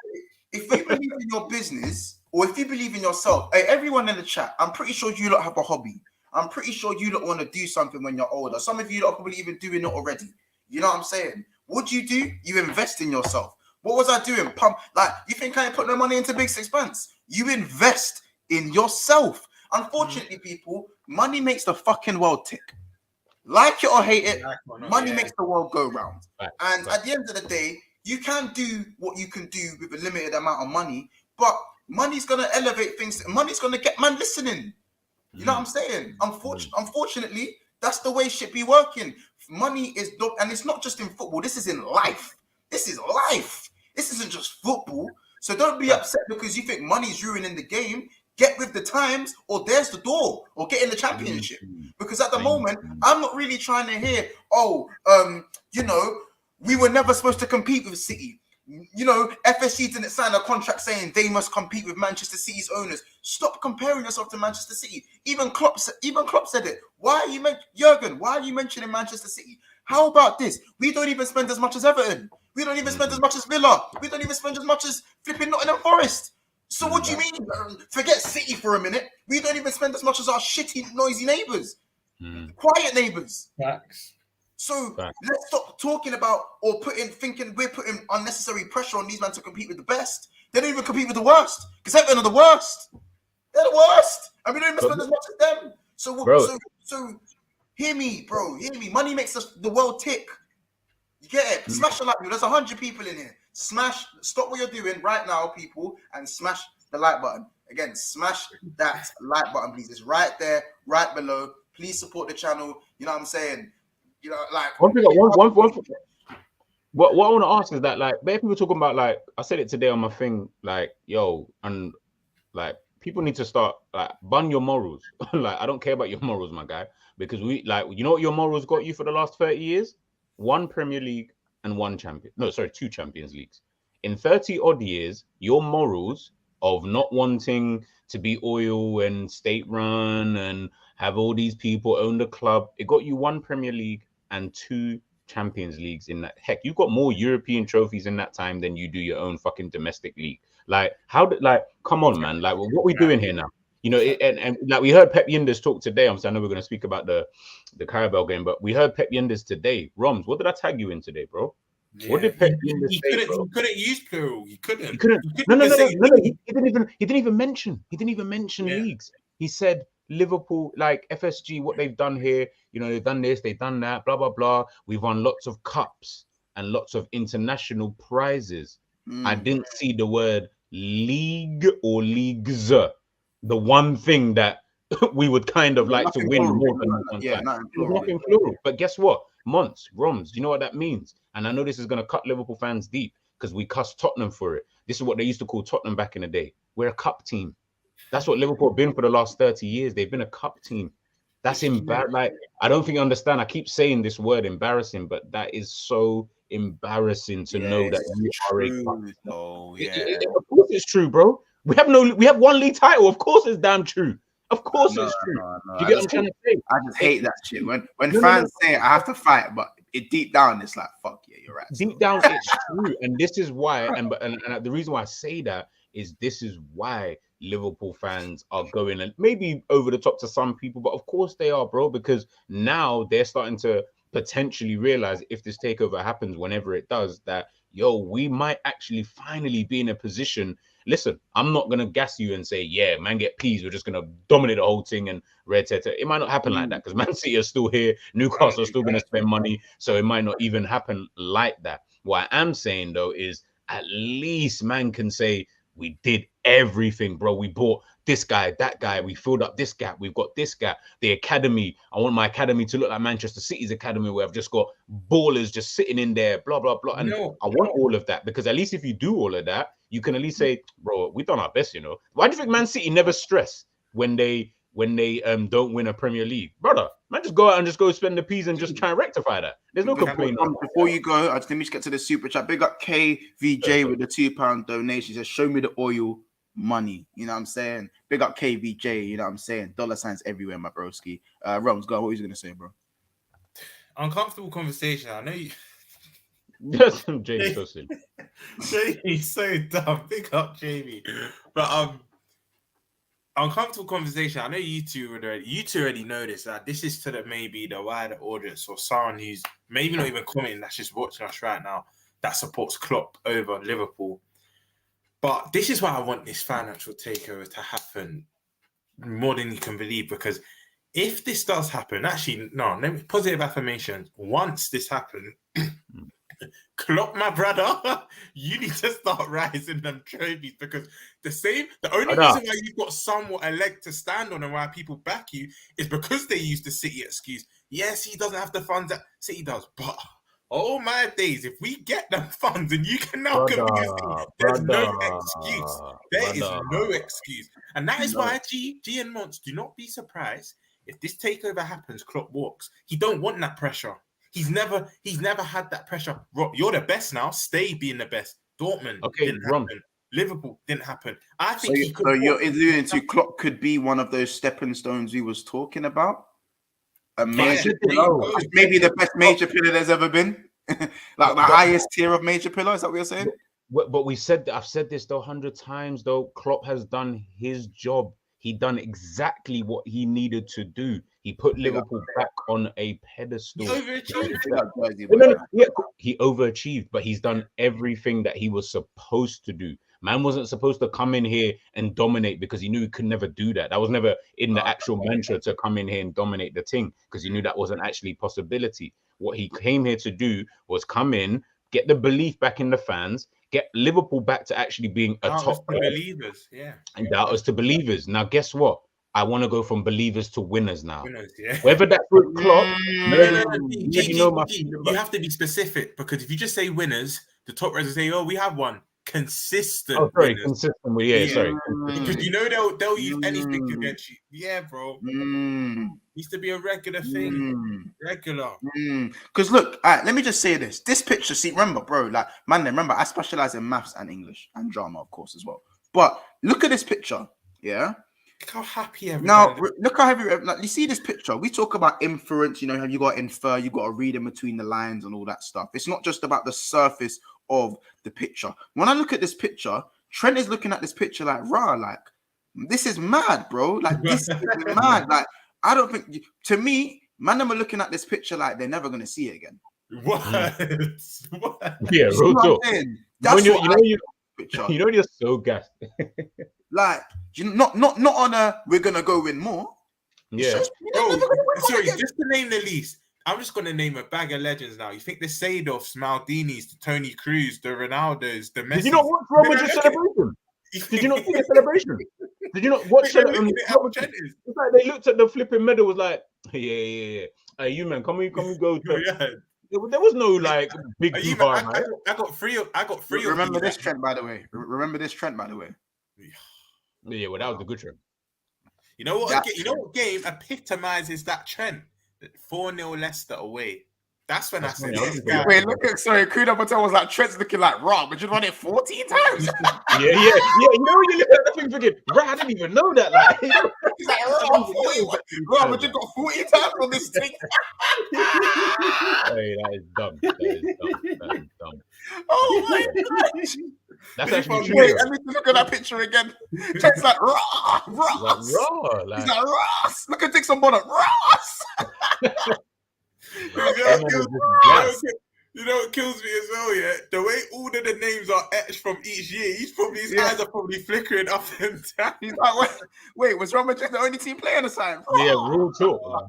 If you believe in your business, or if you believe in yourself, hey, everyone in the chat, I'm pretty sure you lot have a hobby. I'm pretty sure you lot want to do something when you're older. Some of you lot are probably even doing it already. You know what I'm saying? What do? You invest in yourself. What was I doing? Like, you think I ain't put no money into Bigsixbants? You invest in yourself. Unfortunately, people, money makes the fucking world tick. Like it or hate it, money makes the world go round. And at the end of the day, you can do what you can do with a limited amount of money, but money's going to elevate things. Money's going to get man listening. You know what I'm saying? Unfortunately, that's the way shit be working. Money is dope, and it's not just in football. This is in life. This is life. This isn't just football. So don't be upset because you think money's ruining the game. Get with the times, or there's the door, or get in the championship. Because at the moment, I'm not really trying to hear, you know, we were never supposed to compete with City. You know, FSG didn't sign a contract saying they must compete with Manchester City's owners. Stop comparing yourself to Manchester City. Even Klopp said it. Why are you mentioning Manchester City? How about this? We don't even spend as much as Everton. We don't even spend as much as Villa. We don't even spend as much as flipping Nottingham Forest. So what do you mean? Forget City for a minute. We don't even spend as much as our shitty, noisy neighbours. Quiet neighbours. Facts. So let's stop talking about or thinking we're putting unnecessary pressure on these men to compete with the best. They don't even compete with the worst because Everton are the worst. They're the worst, and we don't even spend as much as them. So hear me, bro. Hear me. Money makes the world tick. You get it? Smash the like. There's 100 people in here. Stop what you're doing right now, people, and smash the like button. Again, smash that like button, please. It's right there, right below. Please support the channel. You know what I'm saying? You know, like what I want to ask is that, like, people talking about, like, I said it today on my thing, like, yo, and like, people need to start, like, bun your morals. Like, I don't care about your morals, my guy, because we, like, you know what your morals got you for the last 30 years? 1 Premier League and 2 Champions Leagues. In 30 odd years, your morals of not wanting to be oil and state run and have all these people own the club, it got you 1 Premier League and 2 Champions Leagues in that. Heck, you've got more European trophies in that time than you do your own fucking domestic league. Like, come on, man. Like, what are we doing here now? You know, and like, we heard Pep Yinders talk today. I know we're going to speak about the Carabao game, but we heard Pep Yinders today. Roms, what did I tag you in today, bro? Yeah. What did Pep Yinders say, bro? He couldn't use plural. He couldn't. No. He didn't even mention leagues. He said Liverpool, like FSG, what they've done here. You know, they've done this, they've done that, blah blah blah. We've won lots of cups and lots of international prizes. I didn't see the word league or leagues. The one thing that we would kind of like to win more than one time. Nothing plural. But guess what? Roms, you know what that means? And I know this is going to cut Liverpool fans deep because we cussed Tottenham for it. This is what they used to call Tottenham back in the day. We're a cup team. That's what Liverpool have been for the last 30 years. They've been a cup team. That's embarrassing. Like, I don't think you understand. I keep saying this word embarrassing, but that is so embarrassing to know that you are a cup team. Of course it's true, bro. We have 1 league title. Of course it's damn true. Of course it's true. Do you get what I'm trying to say? I just hate that shit. When fans say it, I have to fight, but deep down, it's like, fuck yeah, you're right. Deep down, it's true. And this is why, and the reason why I say that is this is why Liverpool fans are going, and maybe over the top to some people, but of course they are, bro, because now they're starting to potentially realize if this takeover happens, whenever it does, that, yo, we might actually finally be in a position. Listen, I'm not going to gas you and say, yeah, man, get peas. We're just going to dominate the whole thing and red tete. It might not happen like that because Man City are still here. Newcastle are still going to spend money. So it might not even happen like that. What I am saying, though, is at least man can say we did everything, bro. We bought this guy, that guy. We filled up this gap. We've got this gap. The academy. I want my academy to look like Manchester City's academy where I've just got ballers just sitting in there, blah, blah, blah. And I want all of that because at least if you do all of that, you can at least say, bro, we've done our best, you know. Why do you think Man City never stress when they don't win a Premier League? Brother, man, just go out and just go spend the peas and just try and rectify that. There's no complaint. Before you go, let me just get to the super chat. Big up KVJ with the £2 donation. He says, show me the oil money. You know what I'm saying? Big up KVJ, you know what I'm saying? Dollar signs everywhere, my broski. Roms, go on. What are you going to say, bro? Uncomfortable conversation. I know you. Jamie's so silly. Jamie's so dumb. Big up Jamie. But uncomfortable conversation. I know you two already know this. That this is to maybe the wider audience or someone who's maybe not even commenting, that's just watching us right now, that supports Klopp over Liverpool. But this is why I want this financial takeover to happen more than you can believe, because if this does happen, actually, no, positive affirmations. Once this happens, Klopp, my brother, you need to start rising them trophies, because the only reason why you've got somewhat a leg to stand on and why people back you is because they use the City excuse. Yes, he doesn't have the funds that City does, but oh my days, if we get them funds and you can now convince me, there's no excuse. There is no excuse. And that is why G and Mons, do not be surprised if this takeover happens, Klopp walks. He don't want that pressure. He's never had that pressure. Rob, you're the best now. Stay being the best. Dortmund didn't happen. Liverpool didn't happen. I think so you're alluding to Klopp could be one of those stepping stones we was talking about. A major pillar, maybe the best major pillar there's ever been. Like the highest tier of major pillar. Is that what you're saying? But I've said this though 100 times though. Klopp has done his job. He done exactly what he needed to do. He put Liverpool back on a pedestal. He overachieved. He overachieved, but he's done everything that he was supposed to do. Man wasn't supposed to come in here and dominate because he knew he could never do that. That was never in the actual mantra to come in here and dominate the thing, because he knew that wasn't actually a possibility. What he came here to do was come in, get the belief back in the fans, get Liverpool back to actually being a top believers, and that was to believers. Now, guess what? I want to go from believers to winners now. Yeah. Whether that's with Klopp, you have to be specific, because if you just say winners, the top residents say, "Oh, we have one." Consistent. Oh, sorry, winners. consistent. Sorry. Because you know they'll use anything against you. Yeah, bro. Needs to be a regular thing. Regular. Because look, all right, let me just say this. This picture, see, remember, bro, like, man, remember, I specialize in maths and English and drama, of course, as well. But look at this picture, yeah? Look how happy everyone now, look how heavy, like, you see this picture. We talk about inference, you know, you got to infer, you got to read in between the lines and all that stuff. It's not just about the surface of the picture. When I look at this picture, Trent is looking at this picture like, rah, like, this is mad, bro. Like, this is mad. Like, I don't think, to me, man, I'm looking at this picture like they're never going to see it again. What? Yeah, real talk. That's you know you're so gassed. Like, not on a we're gonna go win more. Yeah. Sorry, just to name the least, I'm just gonna name a bag of legends now. You think the Seedorfs, Maldinis, the Tony Cruz, the Ronaldos, the Messi. Did you not watch Robert's celebration? Did you not see the celebration? Did you not watch it? It's like they looked at the flipping medal, was like, yeah. Hey, you man, can we go to There was no like big bar, I got three. Remember this trend, by the way. Yeah, well, that was the good trend. You know what? What game epitomizes that trend? 4-0 Leicester away. That's when I said, wait, look at, sorry, Kuda Patel was like, Trent's looking like raw, but you run it 14 times. Yeah. You know when you look at the thing thinking, right, I didn't even know that. Like, he's like, raw, but you got 40 times on this thing. Hey, that is dumb. Oh my gosh. That's actually true. Wait, I need to look at that picture again. Trent's like, raw. Like, he's like, Ross. Look at Dixon Bonner, Ross. You know what kills me as well, yeah? The way all of the names are etched from each year, his eyes are probably flickering up and down. He's like, wait, was Real Madrid the only team playing the side? Yeah, real talk.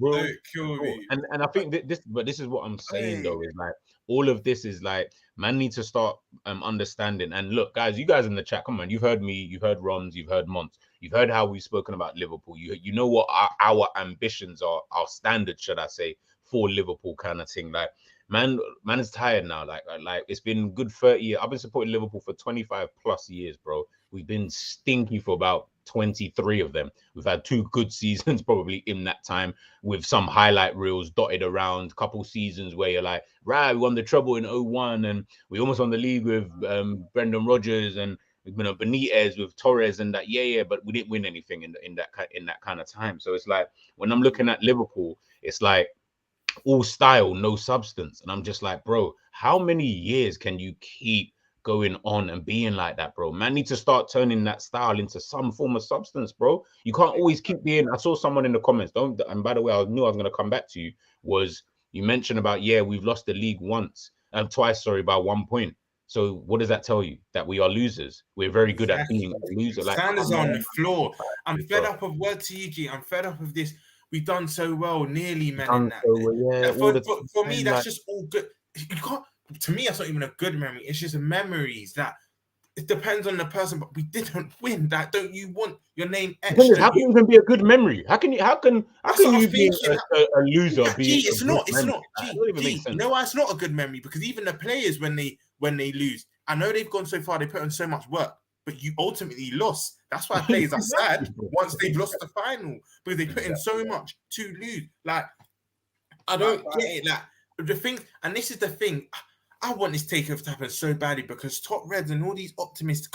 Kill me. And I think this is what I'm saying though, is like all of this is like, man needs to start understanding. And look, guys, you guys in the chat, come on, you've heard me, you've heard Rons, you've heard Mont, you've heard how we've spoken about Liverpool. You know what our ambitions are, our standards, should I say, for Liverpool kind of thing. Like, man is tired now. Like it's been good 30 years. I've been supporting Liverpool for 25 plus years, bro. We've been stinky for about 23 of them. We've had 2 good seasons probably in that time, with some highlight reels dotted around, couple seasons where you're like, right, we won the treble in 01 and we almost won the league with Brendan Rodgers and Benitez with Torres and that, but we didn't win anything in that kind of time. So it's like, when I'm looking at Liverpool, it's like all style, no substance. And I'm just like, bro, how many years can you keep going on and being like that, bro. Man need to start turning that style into some form of substance, bro. You can't always keep being. I saw someone in the comments. And by the way, I knew I was gonna come back to you. Was you mentioned about we've lost the league twice, sorry, by 1 point. So what does that tell you? That we are losers. We're very good at being a loser. Like Sanders on the floor. I'm fed up of word to you, G. I'm fed up of this. We've done so well, nearly, man. In that. For me, that's just all good. You can't. To me, that's not even a good memory. It's just memories that it depends on the person. But we didn't win. That don't you want your name extra? How can it even be a good memory? How can you be a loser? It's not. G, you know why it's not a good memory? Because even the players, when they lose, I know they've gone so far. They put in so much work, but you ultimately lost. That's why players are sad once they've lost the final because they put in so much to lose. Like I don't get it. Like the thing, and this is the thing. I want this takeover to happen so badly because top Reds and all these optimists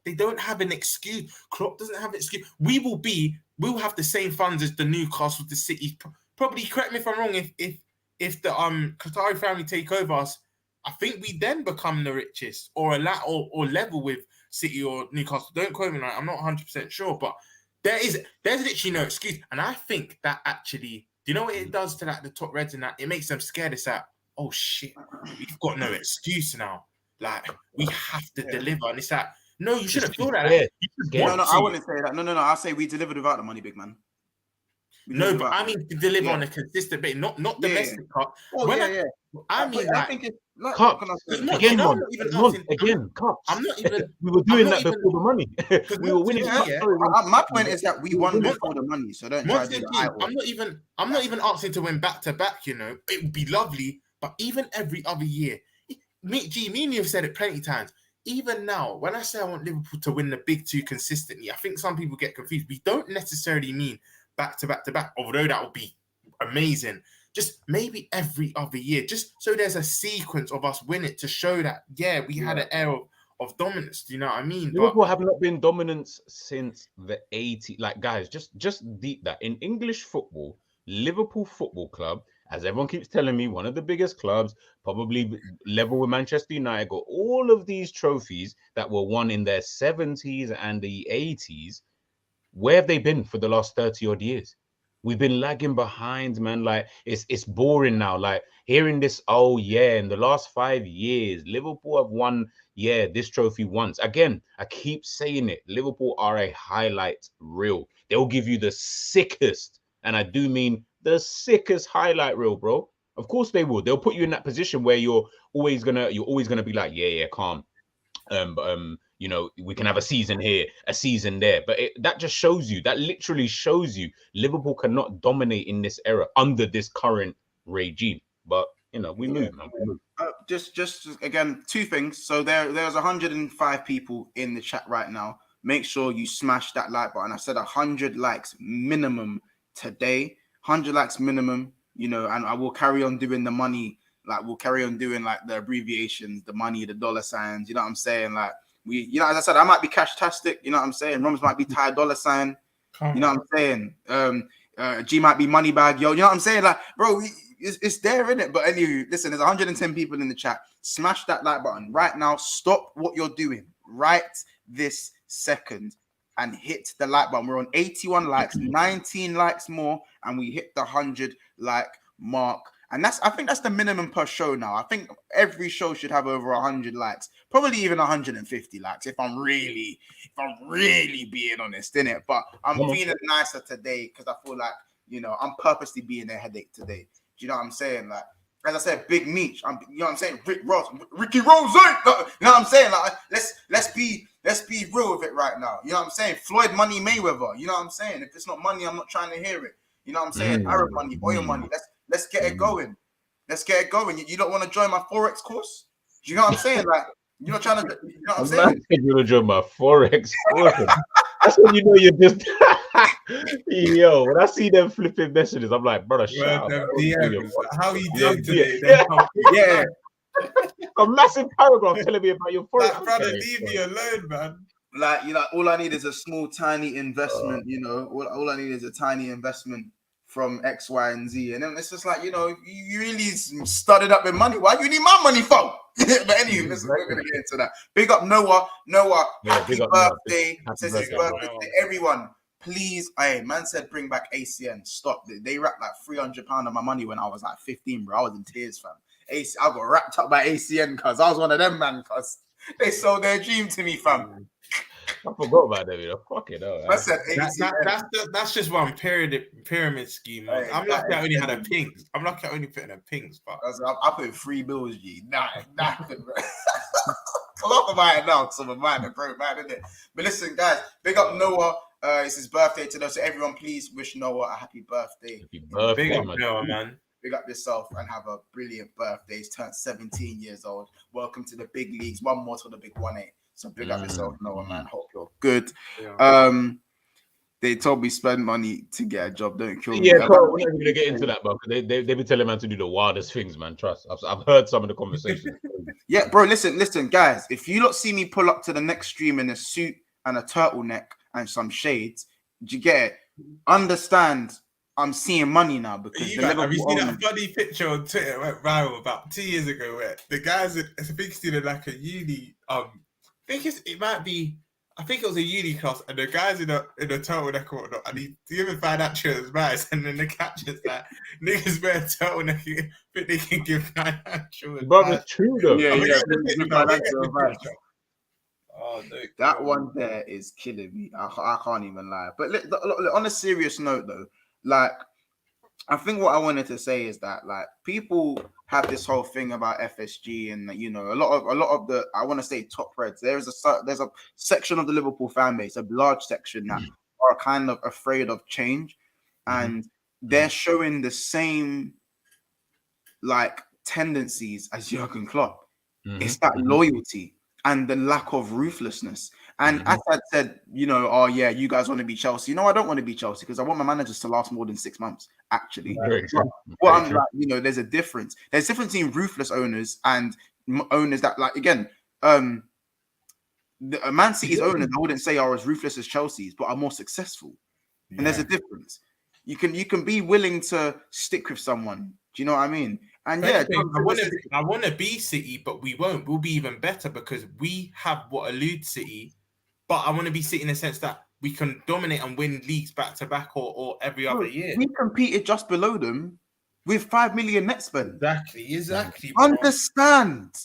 they don't have an excuse. Klopp doesn't have an excuse. We will have the same funds as the Newcastle, the City. Probably, correct me if I'm wrong, if the Qatari family take over us, I think we then become the richest or level with City or Newcastle. Don't quote me on that. I'm not 100% sure, but there's literally no excuse. And I think that actually, do you know what it does to like the top Reds and that? It makes them scared. It's like, oh shit, we've got no excuse now. Like we have to deliver, and it's like, no, you shouldn't feel that. No, I wouldn't say that. No. I'll say we delivered without the money, big man. No, but I mean to deliver on a consistent base, not domestic cup. Oh, I mean, I think it's like, cup. Again, I'm not even cups. I'm not even. We were doing that before the money. We were winning. My point is that we won before the money, so don't try to do that. I'm not even asking to win back to back. You know, it would be lovely. But even every other year, me and you have said it plenty of times. Even now, when I say I want Liverpool to win the big two consistently, I think some people get confused. We don't necessarily mean back to back to back, although that would be amazing. Just maybe every other year, just so there's a sequence of us win it to show that, we had an air of dominance. Do you know what I mean? Liverpool have not been dominant since the 80s. Like, guys, just deep that. In English football, Liverpool Football Club, as everyone keeps telling me, one of the biggest clubs, probably level with Manchester United, got all of these trophies that were won in their 70s and the 80s. Where have they been for the last 30 odd years? We've been lagging behind, man. Like it's boring now. Like hearing this, in the last 5 years, Liverpool have won, this trophy once. Again, I keep saying it. Liverpool are a highlight reel. They'll give you the sickest, and I do mean the sickest highlight reel, bro. Of course they will. They'll put you in that position where you're always gonna be like, calm. You know, we can have a season here, a season there, but that just shows you, that literally shows you Liverpool cannot dominate in this era under this current regime. But you know, we move, man. We move. Just again, two things. So there's 105 people in the chat right now. Make sure you smash that like button. I said 100 likes minimum today. 100 likes minimum. You know, and I will carry on doing the money. Like we'll carry on doing like the abbreviations, the money, the dollar signs. You know what I'm saying? Like as I said, I might be cash-tastic. You know what I'm saying? Roms might be Thai dollar sign. You know what I'm saying? G might be money bag. Yo, you know what I'm saying? Like, bro, it's there, isn't it? But anyway, listen, there's 110 people in the chat. Smash that like button right now. Stop what you're doing right this second and hit the like button. We're on 81 likes, 19 likes more, and we hit the 100 like mark. And I think that's the minimum per show now. I think every show should have over 100 likes, probably even 150 likes if I'm really being honest, innit? But I'm feeling nicer today because I feel like, you know, I'm purposely being a headache today. Do you know what I'm saying? Like, as I said, Big Meech. You know what I'm saying? Ricky Rose. You know what I'm saying? Like, let's be real with it right now. You know what I'm saying? Floyd Money Mayweather. You know what I'm saying? If it's not money, I'm not trying to hear it. You know what I'm saying? Arab money, oil money. Let's get it going. Let's get it going. You don't want to join my Forex course? Do you know what I'm saying? Like, you're not trying to, you know what I'm saying? You want to join my Forex course? That's when you know you're just, yo, when I see them flipping messages, I'm like, brother, shut up. How are you doing today? Yeah. A massive paragraph telling me about your Forex. Like, brother, leave me alone, man. Like, you know, all I need is a small, tiny investment, you know. All I need is a tiny investment from X, Y, and Z. And then it's just like, you really studded up with money. Why do you need my money for? But anyway, listen, we're going to get into that. Big up Noah. Noah, happy birthday. Says his birthday to everyone. Please, man said bring back ACN. Stop. They wrapped like £300 of my money when I was like 15, bro. I was in tears, fam. I got wrapped up by ACN because I was one of them, man, because they sold their dream to me, fam. I forgot about that, Fuck it, I said that's just one pyramid scheme. Man. I'm lucky I only had a pinks. I'm lucky I only put in a pinks, but I put in 3 bills, G. Nah, bro. Klopp about it now, so my mind, bro, man, isn't it? But listen, guys, big up Noah. It's his birthday today, so everyone, please wish Noah a happy birthday. Happy birthday, big up Noah, man. Big up yourself and have a brilliant birthday. He's turned 17 years old. Welcome to the big leagues. One more to the big 1-8. So big up yourself, Noah, man. Hope you're good. Yeah. They told me spend money to get a job. Don't kill me. Yeah, we're not even gonna get into that, bro. They've been telling man to do the wildest things, man. Trust. I've heard some of the conversations. Yeah, bro. Listen, guys. If you lot see me pull up to the next stream in a suit and a turtleneck and some shades, do you get it? Understand? I'm seeing money now because have you seen that funny picture on Twitter went viral about 2 years ago where the guys at a big student like a uni I think it was a uni class and the guys in a turtleneck or whatnot and he even financial advice and then the caption's like niggas wear turtleneck but they can give financial advice. But it's true though. Yeah. That one there is killing me. I can't even lie. But on a serious note though, like I think what I wanted to say is that like people have this whole thing about FSG and a lot of the I want to say top reds. There's a section of the Liverpool fan base, a large section that are kind of afraid of change, and they're showing the same like tendencies as Jurgen Klopp. It's that loyalty and the lack of ruthlessness. And as I said, oh yeah, you guys want to be Chelsea. No, I don't want to be Chelsea because I want my managers to last more than 6 months, actually. Well, I'm like, there's a difference. There's a difference between ruthless owners and owners that, like, again, Man City's owners, I wouldn't say are as ruthless as Chelsea's, but are more successful. Yeah. And there's a difference. You can be willing to stick with someone. Do you know what I mean? And I want to be City, but we won't. We'll be even better because we have what eludes City. But I want to be City in the sense that we can dominate and win leagues back to back or every other year. We competed just below them with 5 million net spend. Exactly. Understand.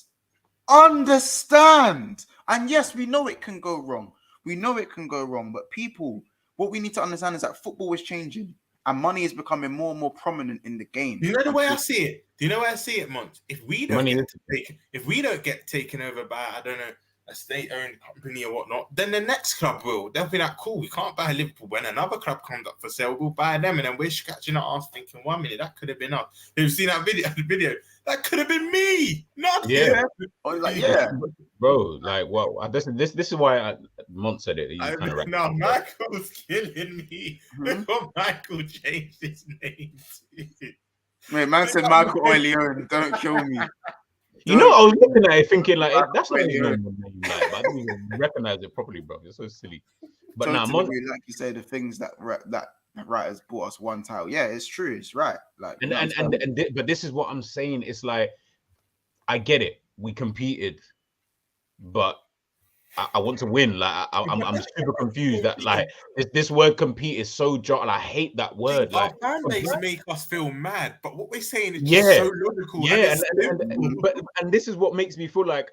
And yes, we know it can go wrong. But people, what we need to understand is that football is changing. And money is becoming more and more prominent in the game. You know the way I see it? Do you know where I see it, Mont? If we don't get taken over by, I don't know, a state-owned company or whatnot, then the next club will. They'll be like, cool, we can't buy Liverpool. When another club comes up for sale, we'll buy them. And then we're scratching our ass thinking, 1 minute, that could have been us. You've seen that video? That could have been me. Not yeah. Yeah. Bro, like, well, this is why Mont said it. No, Michael's killing me. Look what Michael changed his name to. Wait, man said Michael Oleone, don't kill me. I was looking at it thinking like that's not his normal name, but I didn't even recognize it properly, bro. It's so silly. But now, like you say, the things that writers bought us one title. Yeah, it's true. It's right. Like, but this is what I'm saying. It's like I get it. We competed, but I want to win. Like I'm super confused that like this word compete is so jarring. I hate that word. Our fan base make us feel mad, but what we're saying is just so logical. Yeah, and this is what makes me feel like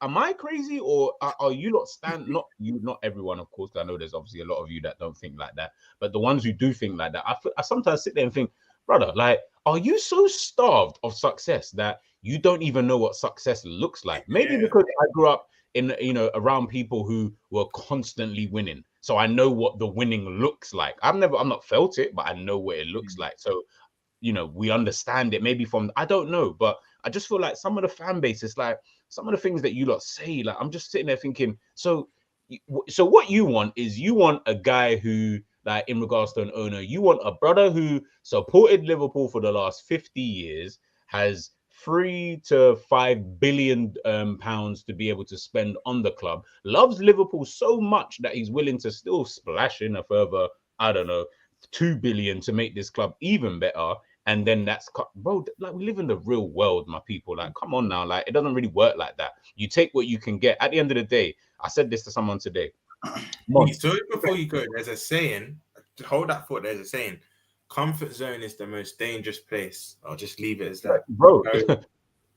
am I crazy or are you lot not everyone, of course. I know there's obviously a lot of you that don't think like that, but the ones who do think like that, I sometimes sit there and think, brother, like, are you so starved of success that you don't even know what success looks like? Maybe because I grew up in around people who were constantly winning, so I know what the winning looks like. I'm not felt it, but I know what it looks like. So we understand it maybe from, I don't know, but I just feel like some of the fan base is like some of the things that you lot say, like I'm just sitting there thinking, so what you want is you want a guy who, like, in regards to an owner, you want a brother who supported Liverpool for the last 50 years, has 3 to 5 billion pounds to be able to spend on the club, loves Liverpool so much that he's willing to still splash in a further, I don't know, 2 billion to make this club even better. And then that's bro, like we live in the real world, my people. Like, come on now, like it doesn't really work like that. You take what you can get. At the end of the day, I said this to someone today. So before you go, there's a saying. Hold that thought. There's a saying. Comfort zone is the most dangerous place. I'll just leave it as that, bro.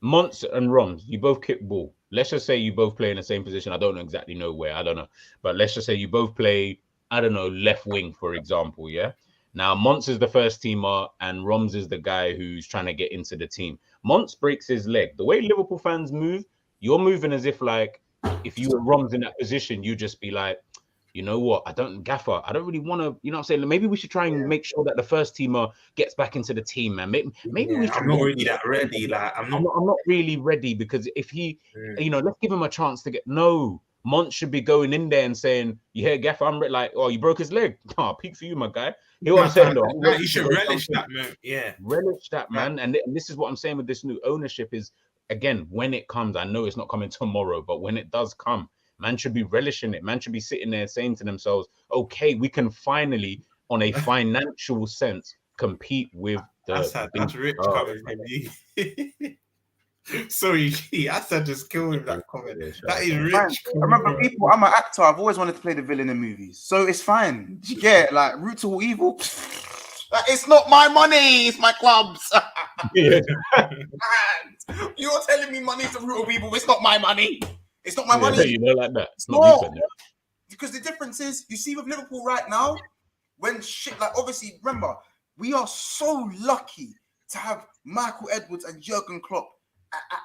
Monts and Roms, you both kick ball. Let's just say you both play in the same position. I don't exactly know where. I don't know, but let's just say you both play. I don't know, left wing, for example. Yeah. Now, Monts is the first teamer and Roms is the guy who's trying to get into the team. Monts breaks his leg. The way Liverpool fans move, you're moving as if like, if you were Roms in that position, you just be like, you know what? I don't really want to, you know what I'm saying? Maybe we should try and make sure that the first teamer gets back into the team, man. Maybe we should. I'm not really that ready. Like, I'm not really ready because if he, you know, let's give him a chance to get, no. Mont should be going in there and saying, "You hear, Gaffer? I'm like, oh, you broke his leg. Oh, peak for you, my guy." You know what I'm saying, though? You should relish that, man. Yeah, relish that, man. And this is what I'm saying with this new ownership is, again, when it comes, I know it's not coming tomorrow, but when it does come, man should be relishing it. Man should be sitting there saying to themselves, "Okay, we can finally, on a financial sense, compete with the." That's rich coming from you. Sorry, I said just kill him that comment. That is rich. I remember people, I'm an actor. I've always wanted to play the villain in movies. So it's fine. You get it? Like, root to all evil. It's not my money. It's my club's. Yeah. You're telling me money's the root of evil. It's not my money. It's not my money. You know, like that. It's not. Because the difference is, you see with Liverpool right now, when shit, like, obviously, remember, we are so lucky to have Michael Edwards and Jurgen Klopp.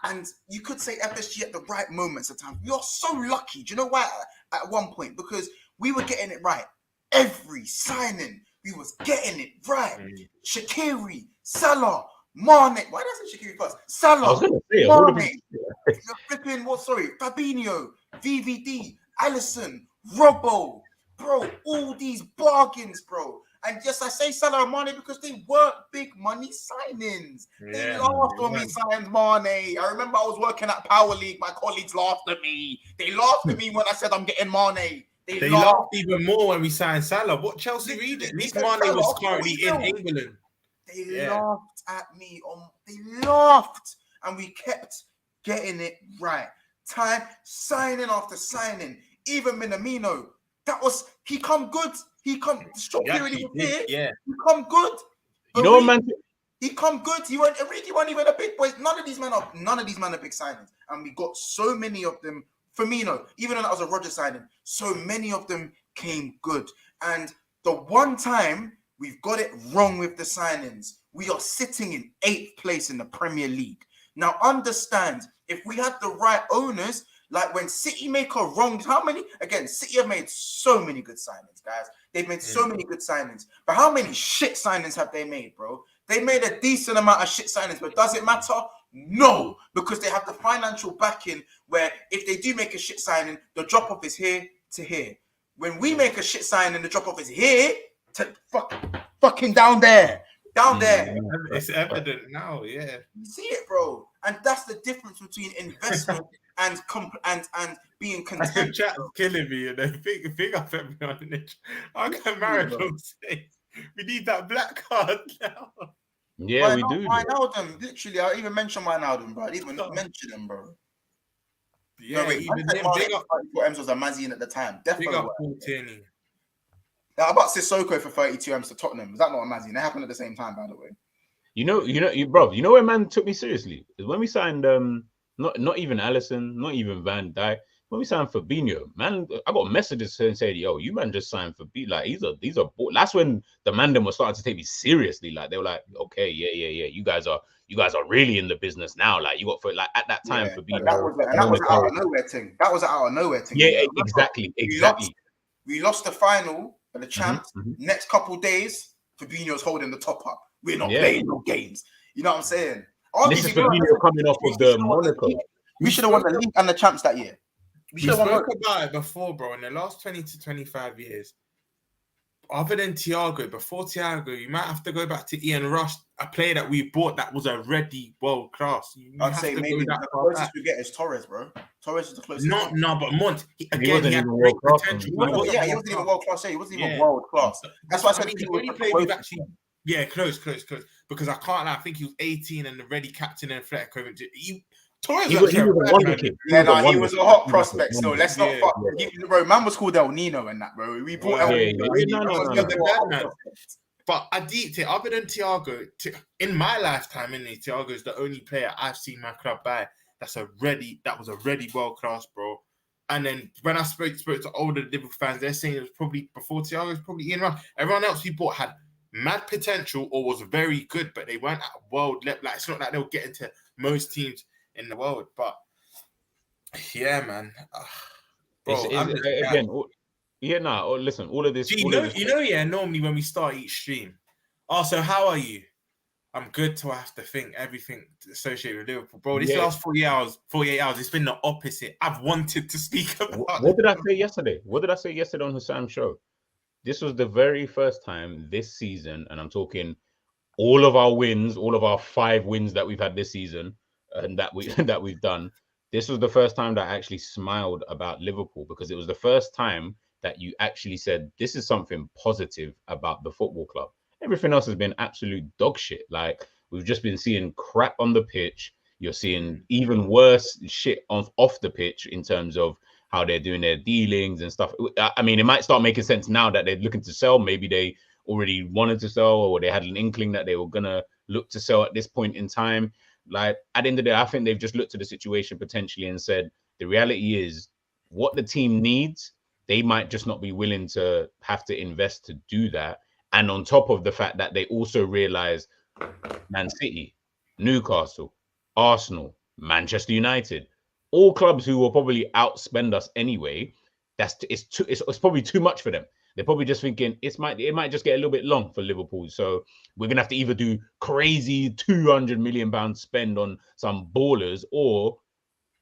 And you could say FSG at the right moments of time. We are so lucky. Do you know why? At one point, because we were getting it right. Every signing, we was getting it right. Shaqiri, Salah, Mane. Why did I say Shaqiri first? Salah, Mane. Flipping what? Sorry, Fabinho, VVD, Alisson, Robbo, bro. All these bargains, bro. And yes, I say Salah and Mane because they weren't big money signings. They laughed when we signed Mane. I remember I was working at Power League. My colleagues laughed at me. They laughed at me when I said I'm getting Mane. They laughed even more when we signed Salah. What Chelsea read it? At least Mane was currently in England. They laughed at me. They laughed. And we kept getting it right. Time, signing after signing. Even Minamino. He come good. He come short period he was here. Yeah, he come good. You know what, man? He come good. He wasn't even a big boy. None of these men are big signings, and we got so many of them. Firmino, even though that was a Roger signing, so many of them came good. And the one time we've got it wrong with the signings, we are sitting in 8th place in the Premier League. Now, understand, if we had the right owners, like when City make a wrong, City have made so many good signings, guys. They've made so many good signings. But how many shit signings have they made, bro? They made a decent amount of shit signings, but does it matter? No, because they have the financial backing where if they do make a shit signing, the drop-off is here to here. When we make a shit signing, the drop-off is here to fucking down there. Down there. It's evident now, yeah. You see it, bro. And that's the difference between investment and being content. Chat's killing me, and then big up everyone in it. I'm going married on stage. We need that black card now. Yeah, we do. Wijnaldum, literally, I even mentioned Wijnaldum, bro. I didn't even mention him, bro. Yeah, no, wait, even him. Big up 34 M's was a Mazzian at the time. Definitely. Big up Paul Tierney. How about Sissoko for 32 M's to Tottenham? Was that not a Mazzian? They happened at the same time, by the way. You know, where man took me seriously is when we signed not even Alisson, not even Van Dijk. When we signed Fabinho, man, I got messages saying, "Yo, you man just signed Fabinho. Like these are." That's when the mandem was starting to take me seriously. Like they were like, "Okay, yeah. You guys are really in the business now." Like you got for like at that time Fabinho. That was an out of nowhere thing. That was an out of nowhere thing. Yeah, exactly. We lost the final for the champs. Next couple days, Fabinho's holding the top up. We're not playing no games. You know what I'm saying? This is Fabinho coming off of the Monaco. We should have won the league and the champs that year. We spoke about it before, bro. In the last 20 to 25 years, other than Thiago, before Thiago, you might have to go back to Ian Rush, a player that we bought that was already world class. You I'd have say to maybe go that the far closest back. we get is Torres, bro. Torres is the closest. No, but Mont, He again, wasn't he had even great world-class potential. when But he he He wasn't wasn't even world class. Yeah, he wasn't even Yeah. world class. That's why I said the he was only the player we've closest. actually, yeah, close. Because I can't lie, I think he was 18 and already captain and Atletico. Torres He was was a actually a wonder bad kid. man. Yeah, no, he wonder was a kid. hot He was prospect. a So wonder let's kid. not fuck. Bro, man was called El Nino in that, bro. We brought El Well, Nino. No. That was He was never a a bad hot man. prospect. But I deeped it. Other than Thiago, in my lifetime, Thiago is the only player I've seen my club buy that was already world class, bro. And then when I spoke to older Liverpool fans, they're saying it was probably before Thiago, it was probably Ian Rush. Everyone else we bought had mad potential or was very good, but they weren't at world level. Like, it's not like they'll get into most teams in the world. But yeah, man, bro, I'm just Again. Listen, all of this. Do All of this. yeah, normally when we start each stream, so how are you? I'm good till I have to think everything associated with Liverpool. Bro, this last 48 hours, it's been the opposite. I've wanted to speak about What did I say yesterday? What did I say yesterday on Hassam's show? This was the very first time this season, and I'm talking all of our wins, all of our 5 wins that we've had this season, and that we've done. This was the first time that I actually smiled about Liverpool, because it was the first time that you actually said this is something positive about the football club. Everything else has been absolute dog shit. Like, we've just been seeing crap on the pitch. You're seeing even worse shit off the pitch in terms of how they're doing their dealings and stuff. I mean, it might start making sense now that they're looking to sell. Maybe they already wanted to sell, or they had an inkling that they were gonna look to sell at this point in time. Like, at the end of the day, I think they've just looked at the situation potentially and said the reality is what the team needs, they might just not be willing to have to invest to do that. And on top of the fact that they also realize Man City, Newcastle, Arsenal, Manchester United, all clubs who will probably outspend us anyway, it's probably too much for them. They're probably just thinking it might just get a little bit long for Liverpool. So we're gonna have to either do crazy £200 million spend on some ballers, or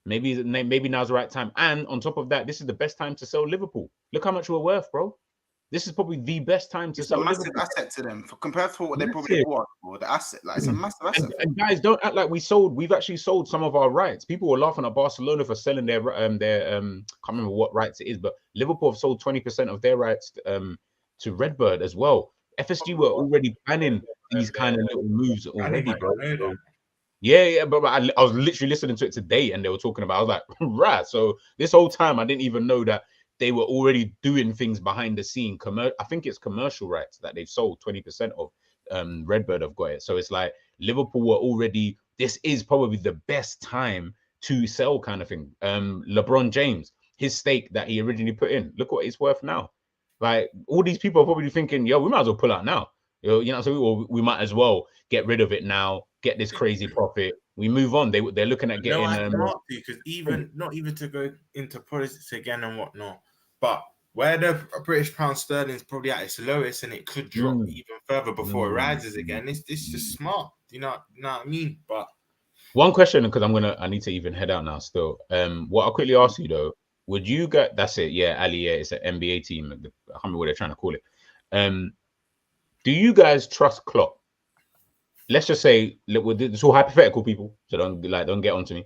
maybe now's the right time. And on top of that, this is the best time to sell Liverpool. Look how much we're worth, bro. This is probably the best time to It's a sell massive Liverpool. asset to them compared to what they probably Massive. bought for. The asset, like, it's a massive asset. And guys, don't act like we've actually sold some of our rights. People were laughing at Barcelona for selling their can't remember what rights it is, but Liverpool have sold 20% of their rights to Redbird as well. FSG were already planning these kind of little moves already, bro. So, yeah, but I was literally listening to it today, and they were talking about. I was like, right. So this whole time, I didn't even know that they were already doing things behind the scene. I think it's commercial rights that they've sold 20% of. Redbird have got it. So it's like Liverpool were already. This is probably the best time to sell, kind of thing. LeBron James, his stake that he originally put in, look what it's worth now. Like, all these people are probably thinking, yo, we might as well pull out now. So we might as well get rid of it now, get this crazy profit. We move on. They're looking at getting. No, I can't, because not even to go into politics again and whatnot, but where the British pound sterling is probably at its lowest, and it could drop even further before it rises again. It's just smart. You know what I mean? But one question, because I need to even head out now still. What I'll quickly ask you though, would you get, that's it, yeah, Ali, yeah, it's an NBA team. I can't remember what they're trying to call it. Do you guys trust Klopp? Let's just say, look, it's all hypothetical, people, so don't get onto me.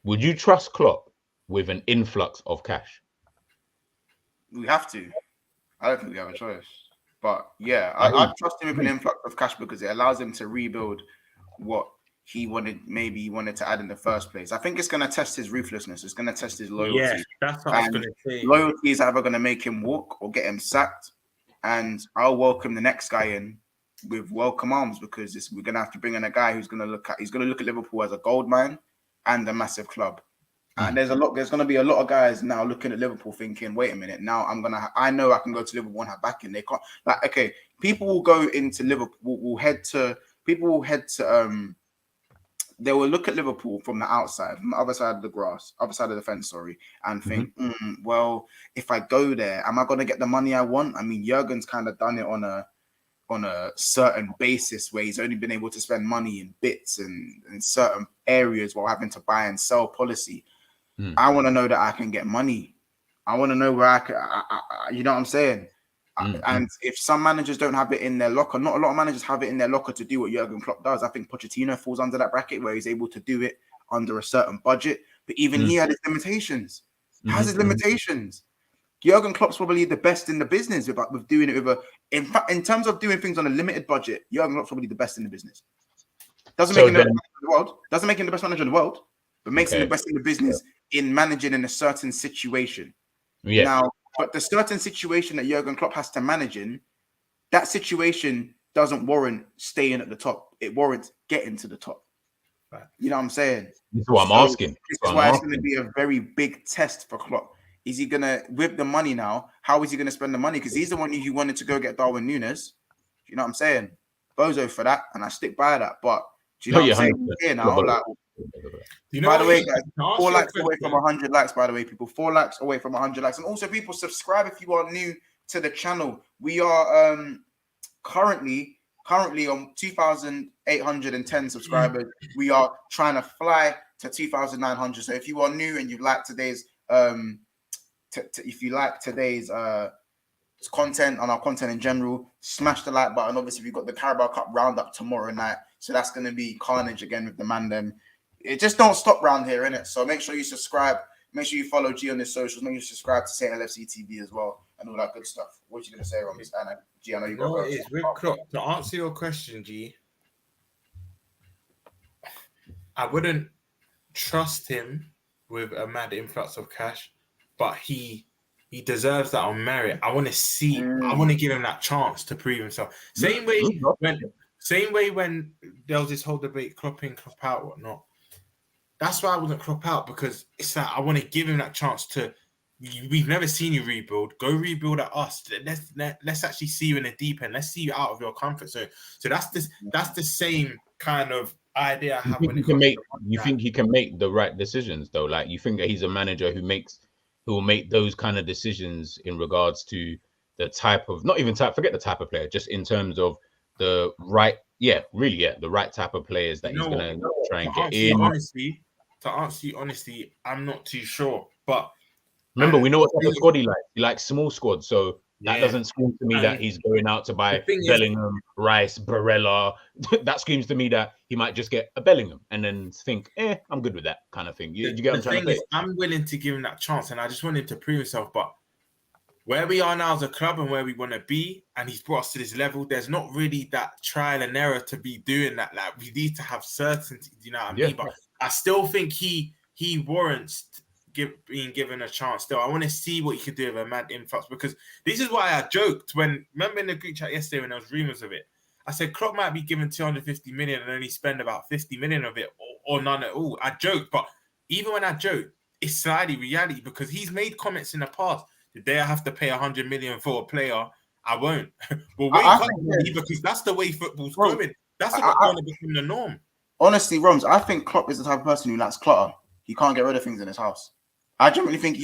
Would you trust Klopp with an influx of cash? We have to. I don't think we have a choice. But yeah, I trust him with an influx of cash because it allows him to rebuild what he wanted to add in the first place. I think it's going to test his ruthlessness. It's going to test his loyalty. yeah, that's what I was going to say. Loyalty is either going to make him walk or get him sacked. And I'll welcome the next guy in with welcome arms, because we're going to have to bring in a guy who's going to look at Liverpool as a gold mine and a massive club. And there's going to be a lot of guys now looking at Liverpool thinking, wait a minute, now I know I can go to Liverpool and have backing. They can't, like, okay, people will go into Liverpool, they will look at Liverpool from the outside, from the other side of the fence, and think, well, if I go there, am I going to get the money I want? I mean, Jurgen's kind of done it on a certain basis where he's only been able to spend money in bits and in certain areas while having to buy and sell policy. I want to know that I can get money. I want to know where you know what I'm saying? And if some managers don't have it in their locker, not a lot of managers have it in their locker to do what Jurgen Klopp does. I think Pochettino falls under that bracket where he's able to do it under a certain budget. But even he had his limitations. Has his limitations. Jurgen Klopp's probably the best in the business with doing it with a. In fact, in terms of doing things on a limited budget, Jurgen Klopp's probably the best in the business. Doesn't make him the best manager in the world. Doesn't make him the best manager in the world, but makes him the best in the business in managing in a certain situation. Yeah. Now, but the certain situation that Jurgen Klopp has to manage in, that situation doesn't warrant staying at the top. It warrants getting to the top. Right. You know what I'm saying? This is what I'm asking. This is why it's going to be a very big test for Klopp. Is he going to, with the money now, how is he going to spend the money? Because he's the one who wanted to go get Darwin Núñez. You know what I'm saying? Bozo for that, and I stick by that. But do you know what I'm saying? Here now, like, by the way, guys, 4 likes away from 100 likes, by the way, people. 4 likes away from 100 likes. And also, people, subscribe if you are new to the channel. We are currently on 2,810 subscribers. We are trying to fly to 2,900. So if you are new and you like today's if you like today's content and our content in general, smash the like button. Obviously, we've got the Carabao Cup roundup tomorrow night, so that's going to be carnage again with the man. Then it just don't stop round here, innit? So make sure you subscribe. Make sure you follow G on his socials. Make sure you subscribe to Saint LFC TV as well and all that good stuff. What you gonna say, Ron? G, I know you got. No, it's with Klopp. To answer your question, G, I wouldn't trust him with a mad influx of cash, but he deserves that on merit. I want to see. I want to give him that chance to prove himself. Same way when there was this whole debate, Klopp in, Klopp out, whatnot. That's why I wasn't Klopp out, because it's like I want to give him that chance to. We've never seen you rebuild. Go rebuild at us. Let's actually see you in the deep end. Let's see you out of your comfort zone. So that's the same kind of idea I have. You think he can make the right decisions though? Like, you think that he's a manager who will make those kind of decisions in regards to the type of, not even type, forget the type of player, just in terms of the right, the right type of players that he's gonna try and get in. To answer you honestly, I'm not too sure. But remember, we know what type of squad he likes. He likes small squads, so that doesn't scream to me that he's going out to buy Bellingham, Rice, Barella. That screams to me that he might just get a Bellingham and then think, I'm good with that kind of thing. You get what I'm trying to say? I'm willing to give him that chance, and I just want him to prove himself. But where we are now as a club and where we want to be, and he's brought us to this level, there's not really that trial and error to be doing that. Like, we need to have certainty. You know what I mean? But I still think he warrants being given a chance. Still, I want to see what he could do with a mad influx, because this is why I joked remember in the group chat yesterday when there was rumors of it. I said Klopp might be given 250 million and only spend about 50 million of it, or none at all. I joked, but even when I joke, it's slightly reality, because he's made comments in the past. The day I have to pay 100 million for a player, I won't. Well, because that's the way football's going. That's what's going to become the norm. Honestly, Roms, I think Klopp is the type of person who likes clutter. He can't get rid of things in his house. I genuinely think,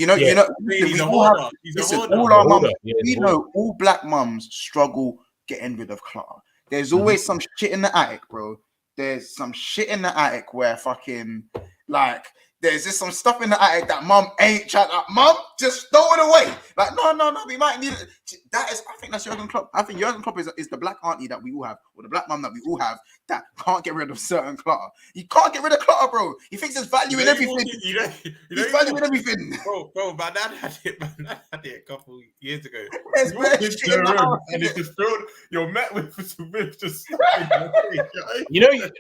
all black mums struggle getting rid of clutter. There's always some shit in the attic, bro. There's some shit in the attic where fucking, like, there's just some stuff in the attic that mum ain't trying to, mum, just throw it away. Like, no, we might need it. I think that's Jurgen Klopp. I think Jurgen Klopp is the black auntie that we all have, or the black mum that we all have, that can't get rid of certain clutter. You can't get rid of clutter, bro. He thinks there's value in everything. There's value in everything. Bro, my dad had it a couple years ago. There's shit in the house. And it's just filled, you're met with just...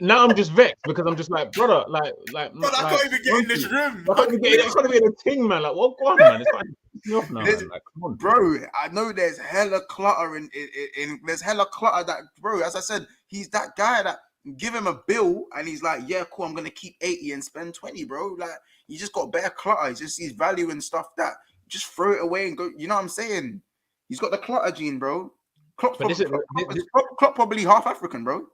now I'm just vexed, because I'm just like, brother, like I can't even get in this room. I can't even get in a thing, man. Like, what going on, man? It's like, off now, man. Like, come on, bro. I know there's hella clutter in there's hella clutter that, bro, as I said, he's that guy that give him a bill and he's like, yeah, cool, I'm gonna keep 80 and spend 20, bro. Like, you just got better clutter. He just sees value in stuff that just throw it away and go. You know what I'm saying? He's got the clutter gene, bro. Klopp probably half African, bro.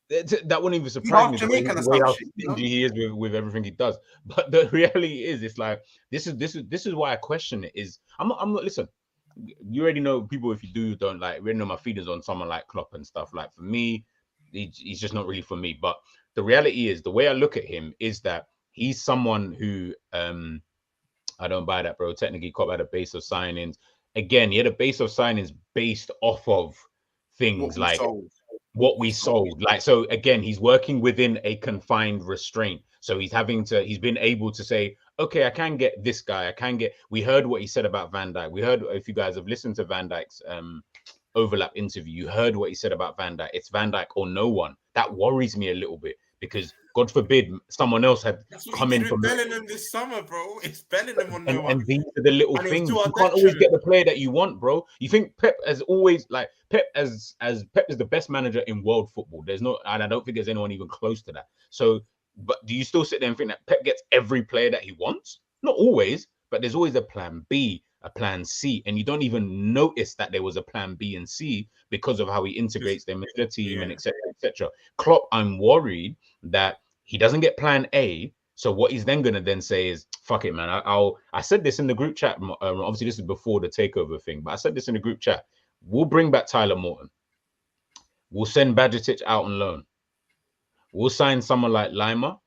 That wouldn't even surprise me. Jamaican the way how stingy he is with everything he does. But the reality is, it's like this is why I question it. I'm not. Listen, you already know people. If you don't like, already know my feelings on someone like Klopp and stuff. Like, for me, he's just not really for me. But the reality is, the way I look at him is that he's someone who I don't buy that, bro. Technically, Klopp had a base of signings. again, he had a base of signings based off of things like what we sold. Like, so again, he's working within a confined restraint. So he's been able to say, okay, I can get this guy. We heard what he said about Van Dijk. We heard, if you guys have listened to Van Dijk's overlap interview, you heard what he said about Van Dijk. It's Van Dijk or no one. That worries me a little bit because God forbid someone else had come in from Bellingham this summer, bro. It's Bellingham on no one. And these are the little things. You can't always get the player that you want, bro. You think Pep as always, like Pep as Pep is the best manager in world football. There's no, and I don't think there's anyone even close to that. So, but do you still sit there and think that Pep gets every player that he wants? Not always, but there's always a plan B, a plan C, and you don't even notice that there was a plan B and C because of how he integrates them into the team and etc. etc. Klopp, I'm worried that he doesn't get plan A. So what he's then gonna then say is, "Fuck it, man. I said this in the group chat. Obviously, this is before the takeover thing, but I said this in the group chat. We'll bring back Tyler Morton. We'll send Bajcetic out on loan. We'll sign someone like Lima,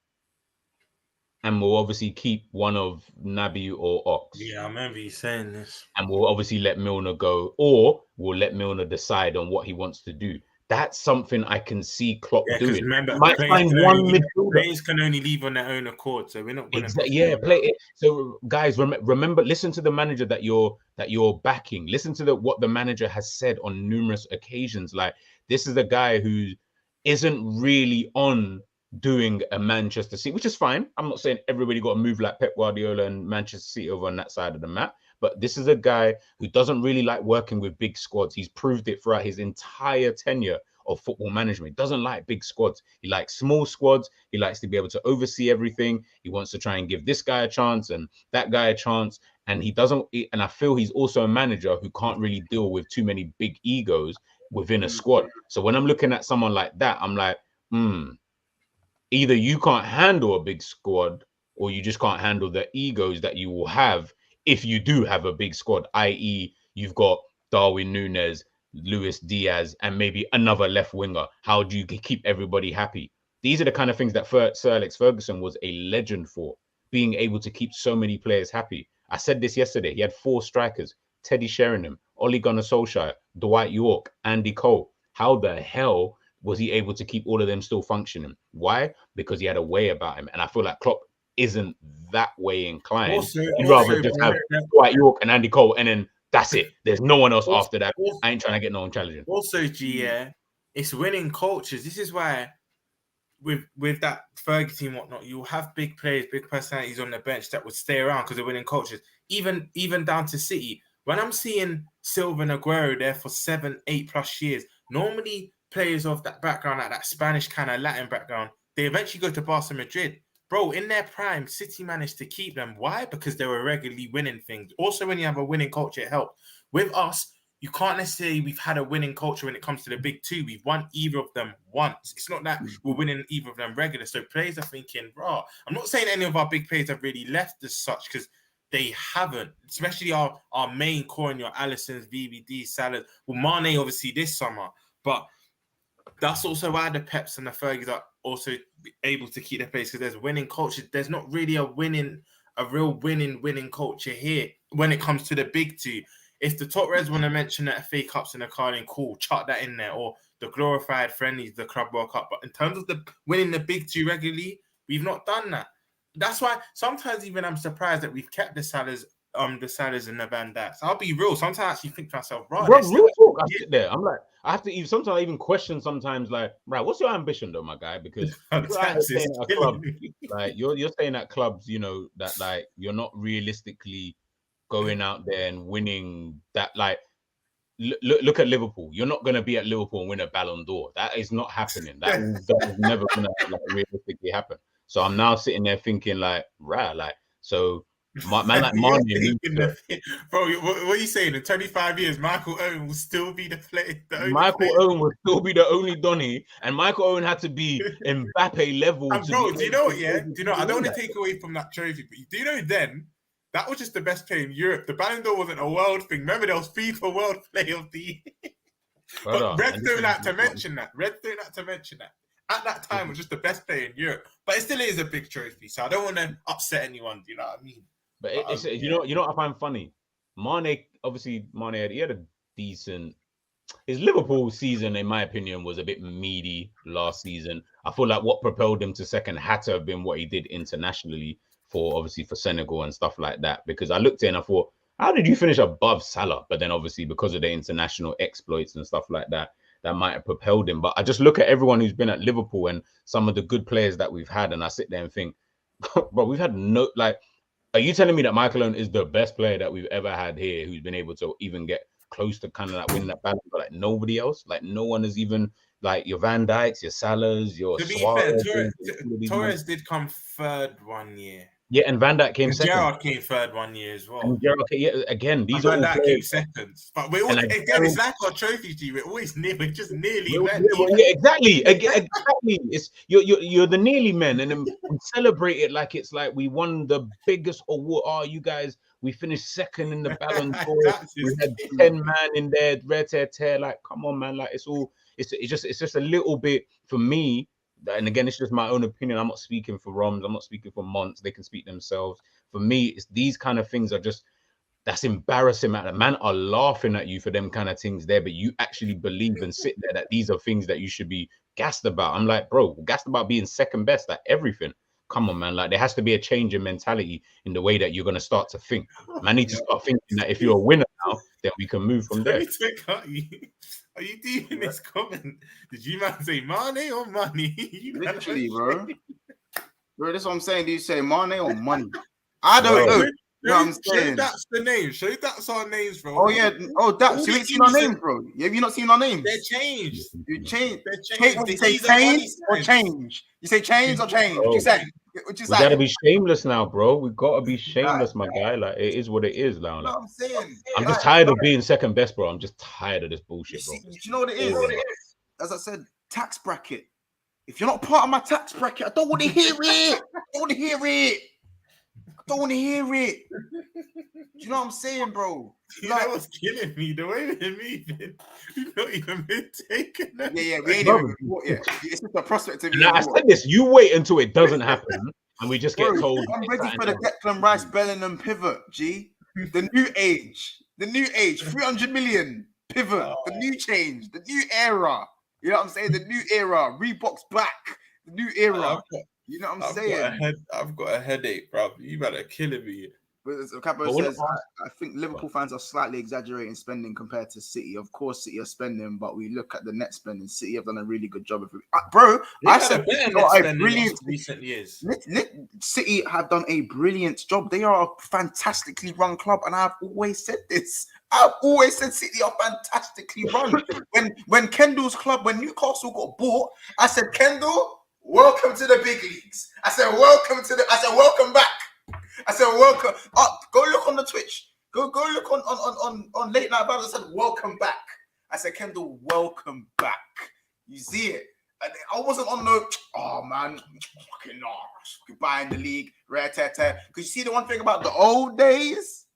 and we'll obviously keep one of Naby or Ox. Yeah, I remember you saying this. And we'll obviously let Milner go, or we'll let Milner decide on what he wants to do. That's something I can see Klopp doing. Remember, might find one midfielder. Players can only leave on their own accord, so we're not going to play it. So guys, remember, listen to the manager that you're backing. Listen to what the manager has said on numerous occasions. Like, this is a guy who isn't really on doing a Manchester City, which is fine. I'm not saying everybody got to move like Pep Guardiola and Manchester City over on that side of the map. But this is a guy who doesn't really like working with big squads. He's proved it throughout his entire tenure of football management. He doesn't like big squads. He likes small squads. He likes to be able to oversee everything. He wants to try and give this guy a chance and that guy a chance. And he doesn't. And I feel he's also a manager who can't really deal with too many big egos within a squad. So when I'm looking at someone like that, I'm like, either you can't handle a big squad or you just can't handle the egos that you will have if you do have a big squad, i.e. you've got Darwin Núñez, Luis Diaz, and maybe another left winger. How do you keep everybody happy? These are the kind of things that Sir Alex Ferguson was a legend for, being able to keep so many players happy. I said this yesterday. He had 4 strikers: Teddy Sheringham, Ole Gunnar Solskjaer, Dwight York, Andy Cole. How the hell was he able to keep all of them still functioning? Why? Because he had a way about him. And I feel like Klopp isn't that way inclined. He'd rather just have Dwight York and Andy Cole, and then that's it. There's no one else after that. I ain't trying to get no one challenging. Also, it's winning cultures. This is why with that Fergie team, whatnot, you'll have big players, big personalities on the bench that would stay around because they're winning cultures. Even down to City. When I'm seeing Silva and Aguero there for 7, 8+ years, normally players of that background, like that Spanish kind of Latin background, they eventually go to Barca Madrid. Bro, in their prime, City managed to keep them. Why? Because they were regularly winning things. Also, when you have a winning culture, it helps. With us, you can't necessarily we've had a winning culture when it comes to the big two. We've won either of them once. It's not that we're winning either of them regular. So players are thinking, bro, I'm not saying any of our big players have really left as such because they haven't, especially our main core and your Alissons, VVD, Salah. Well, Mane, obviously, this summer. But that's also why the Peps and the Fergies are also able to keep their place, because there's winning culture. There's not really a real winning culture here when it comes to the big two. If the top Reds want to mention the FA Cups and the Carling, cool, chuck that in there, or the glorified friendlies, the Club World Cup. But in terms of the winning the big two regularly, we've not done that. That's why sometimes even I'm surprised that we've kept the Salahs and the Van Dijks. I'll be real. Sometimes I actually think to myself, right? Bro, real talk. I sit there. I'm like, I have to even sometimes I even question sometimes, like, right, what's your ambition though, my guy? Because you're saying at clubs, you know, that like you're not realistically going out there and winning that. Like, look at Liverpool. You're not going to be at Liverpool and win a Ballon d'Or. That is not happening. That is never going to like realistically happen. So I'm now sitting there thinking like, right, like, so man like Mane. Bro, what are you saying? In 25 years, Michael Owen will still be the player. Owen will still be the only Donny, and Michael Owen had to be Mbappe level. And bro, do you know what? Yeah, do you know? I don't want to take away from that trophy, but do you know then that was just the best player in Europe. The Ballon d'Or wasn't a world thing. Remember, there was FIFA World Player of the Year. But Reds don't like to mention that. At that time, it was just the best player in Europe. But it still is a big trophy, so I don't want to upset anyone. Do you know what I mean? But you know what I find funny? Mane had a decent. His Liverpool season, in my opinion, was a bit meaty last season. I feel like what propelled him to second had to have been what he did internationally for Senegal and stuff like that. Because I looked at it and I thought, how did you finish above Salah? But then obviously because of the international exploits and stuff like that, that might have propelled him. But I just look at everyone who's been at Liverpool and some of the good players that we've had, and I sit there and think, bro, we've had no, like, are you telling me that Michael Owen is the best player that we've ever had here who's been able to even get close to kind of like winning that battle, but like nobody else, like no one is even like your Van Dijks, your Salahs, your To be Suarez, fair, Torres did come third one year. Yeah, and Van Dijk came And second. Gerrard came third one year as well. And Gerrard, yeah, again, these and are Van all Dijk came players. second. But we're all, And again, it's like our trophy team. We're always we're just nearly men. Yeah, exactly. It's you're the nearly men, and then we celebrate it like it's like we won the biggest award. Oh, you guys, we finished second in the Ballon d'Or. We had 10 man in there, rare tear. Like, come on, man. Like, it's just a little bit for me. And again, it's just my own opinion. I'm not speaking for Roms. I'm not speaking for Monts. They can speak themselves. For me, it's these kind of things are just, that's embarrassing, man. The man are laughing at you for them kind of things there, but you actually believe and sit there that these are things that you should be gassed about. I'm like, bro, gassed about being second best at everything. Come on, man. Like, there has to be a change in mentality in the way that you're going to start to think. Man, need to start thinking that if you're a winner now, then we can move from there. Are you deep in this comment? Did you man say Mane or money? Literally, bro. Bro, that's what I'm saying. Do you say Mane or money? I don't know. You know what I'm saying? That's the name. Show that's our names, bro. Oh, yeah. Oh, that's you ain't seen our names, bro. Have you not seen our names? They're changed. You change. They're changed. You say change or change? You say change or change? What you say? We gotta be shameless now, bro. We gotta be shameless, my guy. Like, it is what it is now. Like, you know what I'm saying? I'm just tired of being second best, bro. I'm just tired of this bullshit, bro. You know what it is? As I said, tax bracket. If you're not part of my tax bracket, I don't want to hear it. I don't want to hear it. Do you know what I'm saying, bro? You know what's killing me? The way we're moving, we've not even been taken. Yeah, we ain't even. Yeah, it's just a prospect of. I said this. You wait until it doesn't happen, and we just get told. I'm ready for the Declan Rice Bellingham pivot. G, the new age, 300 million pivot, the new change, the new era. You know what I'm saying? The new era. Reebok's back. The new era. You know what I'm saying? I've got a headache, bro. You better killing me. But as Capo says, I think Liverpool fans are slightly exaggerating spending compared to City. Of course, City are spending, but we look at the net spending. City have done a really good job. Bro, I said a brilliant recent years. City have done a brilliant job. They are a fantastically run club, and I've always said this. I've always said City are fantastically run. when Kendall's club, when Newcastle got bought, I said, Kendall, welcome to the big leagues. I said, welcome back. I said, welcome. Go look on the Twitch. Go look on Late Night Battles. I said, welcome back. I said, Kendall, welcome back. You see it? I wasn't on the, oh man, fucking no, goodbye in the league, rare tear. Because you see the one thing about the old days?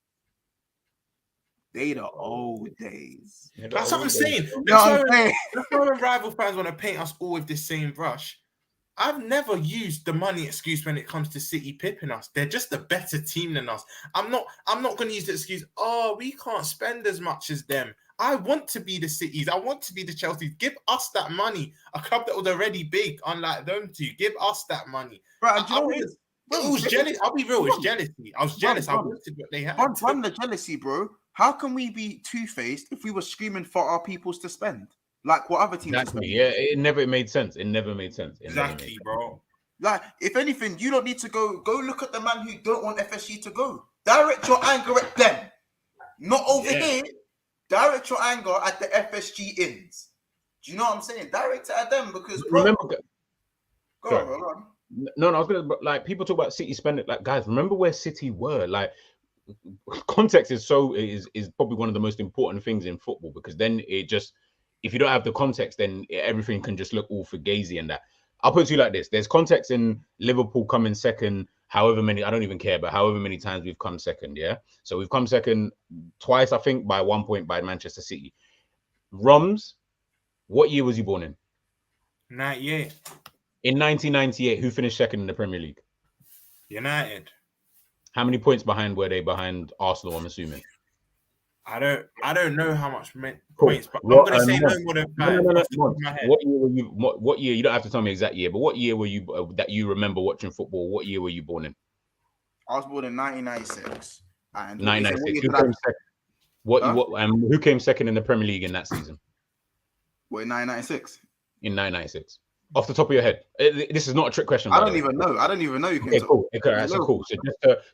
They the old days. That's what I'm saying. That's why rival fans want to paint us all with the same brush. I've never used the money excuse when it comes to City pipping us. They're just a better team than us. I'm not going to use the excuse, oh, we can't spend as much as them. I want to be the Cities. I want to be the Chelseas. Give us that money. A club that was already big, unlike them two. Give us that money. Right, it was jealous. I'll be real. It's jealousy. I was jealous. I wanted what they had. Run the jealousy, bro. How can we be two-faced if we were screaming for our peoples to spend? Like what other teams? Exactly. Yeah, it never made sense. Exactly, bro. Like, if anything, you don't need to go look at the man who don't want FSG to go. Direct your anger at them, not over here. Direct your anger at the FSG ins. Do you know what I'm saying? Direct it at them because bro. Go on. No, I was gonna, like, people talk about City spending. Like, guys, remember where City were. Like, context is probably one of the most important things in football, because then it just, if you don't have the context, then everything can just look all fugazi and that. I'll put it to you like this. There's context in Liverpool coming second, however many, I don't even care, but however many times we've come second, yeah? So we've come second twice, I think, by 1 point by Manchester City. Roms, what year was you born in? 98. In 1998, who finished second in the Premier League? United. How many points behind were they behind Arsenal, I'm assuming? I don't know how much Cool. points, but I'm gonna say no Mons, more than no, 5 no, no, off the top of my head. What year were you? What year? You don't have to tell me exact year, but what year were you that you remember watching football? What year were you born in? I was born in 1996. And 1996. Who came second? Who came second in the Premier League in that season? What, in 1996? In 1996. Off the top of your head, this is not a trick question. I don't even know. I don't even know. You okay, cool. Okay, so cool.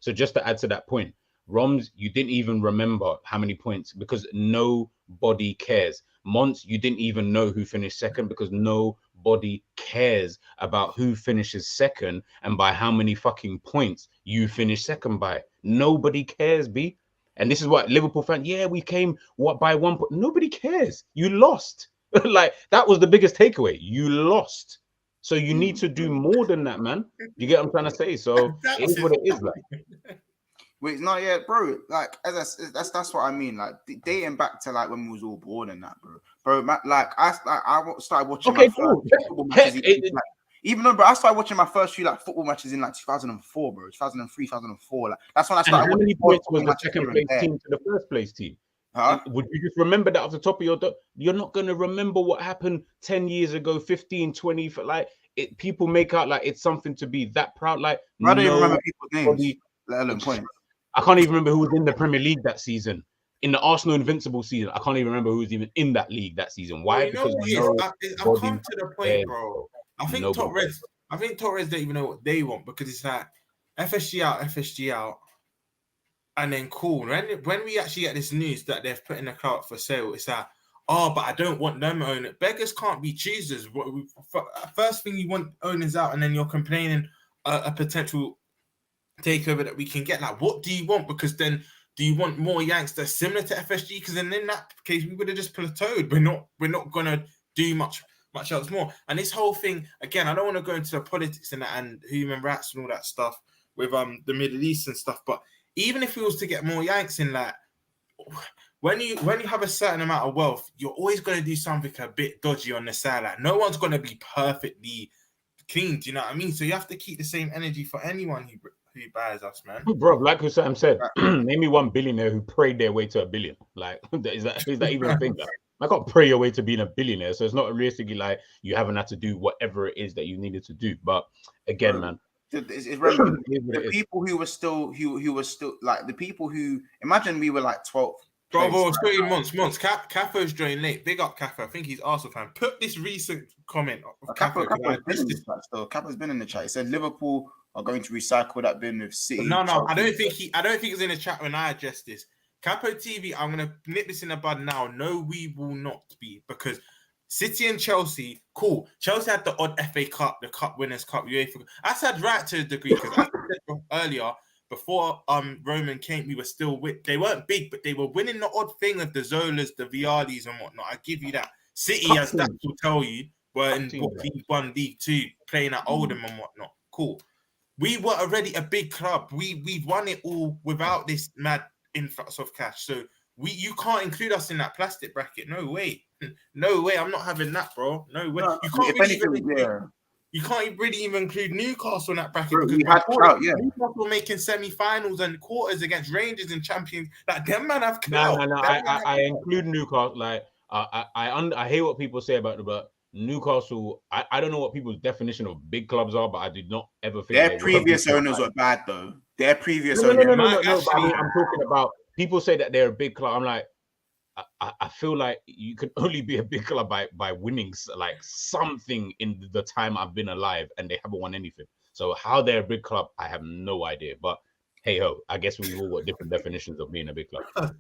So just to add to that point, Roms, you didn't even remember how many points because nobody cares. Mons, you didn't even know who finished second because nobody cares about who finishes second and by how many fucking points you finish second by. Nobody cares, B. And this is what Liverpool fans, yeah, we came by 1 point. Nobody cares. You lost. Like, that was the biggest takeaway. You lost. So you need to do more than that, man. You get what I'm trying to say? So it is what it is, like. Wait, no, yeah, bro. Like, that's what I mean. Like, dating back to like when we was all born and that, bro. Like, I started watching. Okay, cool. Football matches, even though, bro, I started watching my first few like football matches in like 2004, bro. 2003, 2004. Like, that's when I started. And how many points was the second place team to the first place team? Huh? Would you just remember that off the top of your you're not going to remember what happened 10 years ago, 15, 20, for like people make out like it's something to be that proud. Like, I don't even remember people's names, let alone points. I can't even remember who was in the Premier League that season. In the Arsenal Invincible season, I can't even remember who was even in that league that season. Why? Well, I've come to the point, bro. I think Top Reds don't even know what they want because it's like FSG out. And then cool. When we actually get this news that they're putting the car up for sale, it's like, oh, but I don't want them to own it. Beggars can't be choosers. First thing you want owners out, and then you're complaining a potential takeover that we can get. Like, what do you want? Because then, do you want more Yanks that are similar to FSG? Because then in that case, we would have just plateaued. We're not gonna do much else more. And this whole thing, again, I don't want to go into the politics and human rights and all that stuff with the Middle East and stuff, but even if we was to get more Yanks in, like, when you have a certain amount of wealth, you're always going to do something a bit dodgy on the side. Like, no one's going to be perfectly clean. Do you know what I mean? So you have to keep the same energy for anyone who buys us, man. Bro, like Sam said, name me one billionaire who prayed their way to a billion. Like, is that even a thing? I can't pray your way to being a billionaire. So it's not realistically like you haven't had to do whatever it is that you needed to do. But again, man. It's relevant. The people who were still like the people who imagine we were like 12. Bro, 13 months. Cafo's joined late. Big up Cafo. I think he's Arsenal fan. Put this recent comment of Cafo's been in the chat. He said Liverpool are going to recycle that bin with City. No, I don't think he's in the chat when I address this. Capo TV, I'm gonna nip this in the bud now. No, we will not be, because City and Chelsea, cool. Chelsea had the odd FA Cup, the Cup Winners' Cup, UEFA. I said right to a degree because I said earlier, before Roman came, we were still they weren't big, but they were winning the odd thing of the Zolas, the Vialis, and whatnot. I give you that. City, as that will tell you, were in League 1, League 2, playing at Oldham and whatnot. Cool. We were already a big club. We've won it all without this mad influx of cash. So you can't include us in that plastic bracket. No way. No way. I'm not having that, bro. No way. No, you can't really even include Newcastle in that bracket. Bro, because Newcastle making semi-finals and quarters against Rangers and Champions. Like, them man have clout. No. I include Newcastle. Like, I hear what people say about it, but Newcastal, I don't know what people's definition of big clubs are, but I did not ever think their previous owners were bad, though. Their previous owners. No. But I'm talking about people say that they're a big club. I'm like, I feel like you can only be a big club by winning like something in the time I've been alive, and they haven't won anything. So how they're a big club, I have no idea. But hey ho, I guess we've all got different definitions of being a big club.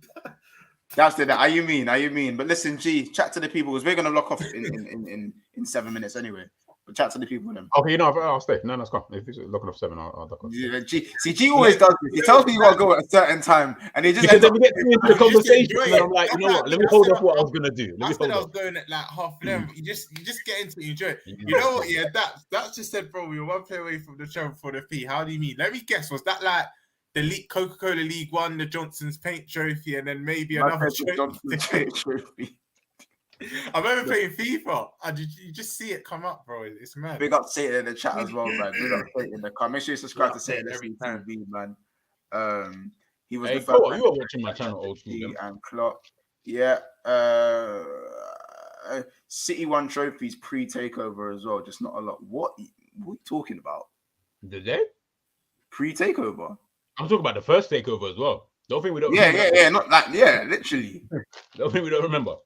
That's it. How you mean? But listen, G, chat to the people because we're gonna lock off in 7 minutes anyway. But chat to the people then. Okay, I'll stay. No, it's gone. If it's locking off 7, I'll duck off. Yeah, G always does this. He tells me you gotta go at a certain time, and he just because then we get into the conversation, and I'm like, you know what? Let me hold off what I was gonna do. I said I was going at like half 11. You just get into it, enjoy it. You know what? Yeah, that's just said, bro. We were one play away from the show for the fee. How do you mean? Let me guess. Was that like the Coca-Cola League 1, the Johnson's Paint Trophy, and then maybe another trophy? I remember playing FIFA, and you just see it come up, bro. It's mad. Big up Satan in the chat as well, man. Big up Satan in the car. Make sure you subscribe to Satan every time, man. He was Hey, the first Cole, man you are watching my channel, old school. Them. and Klopp. Yeah. City won trophies pre-takeover as well, just not a lot. What are you talking about? Did they? Pre-takeover? I'm talking about the first takeover as well. Don't think we don't. Yeah. Not like literally. Don't think we don't remember.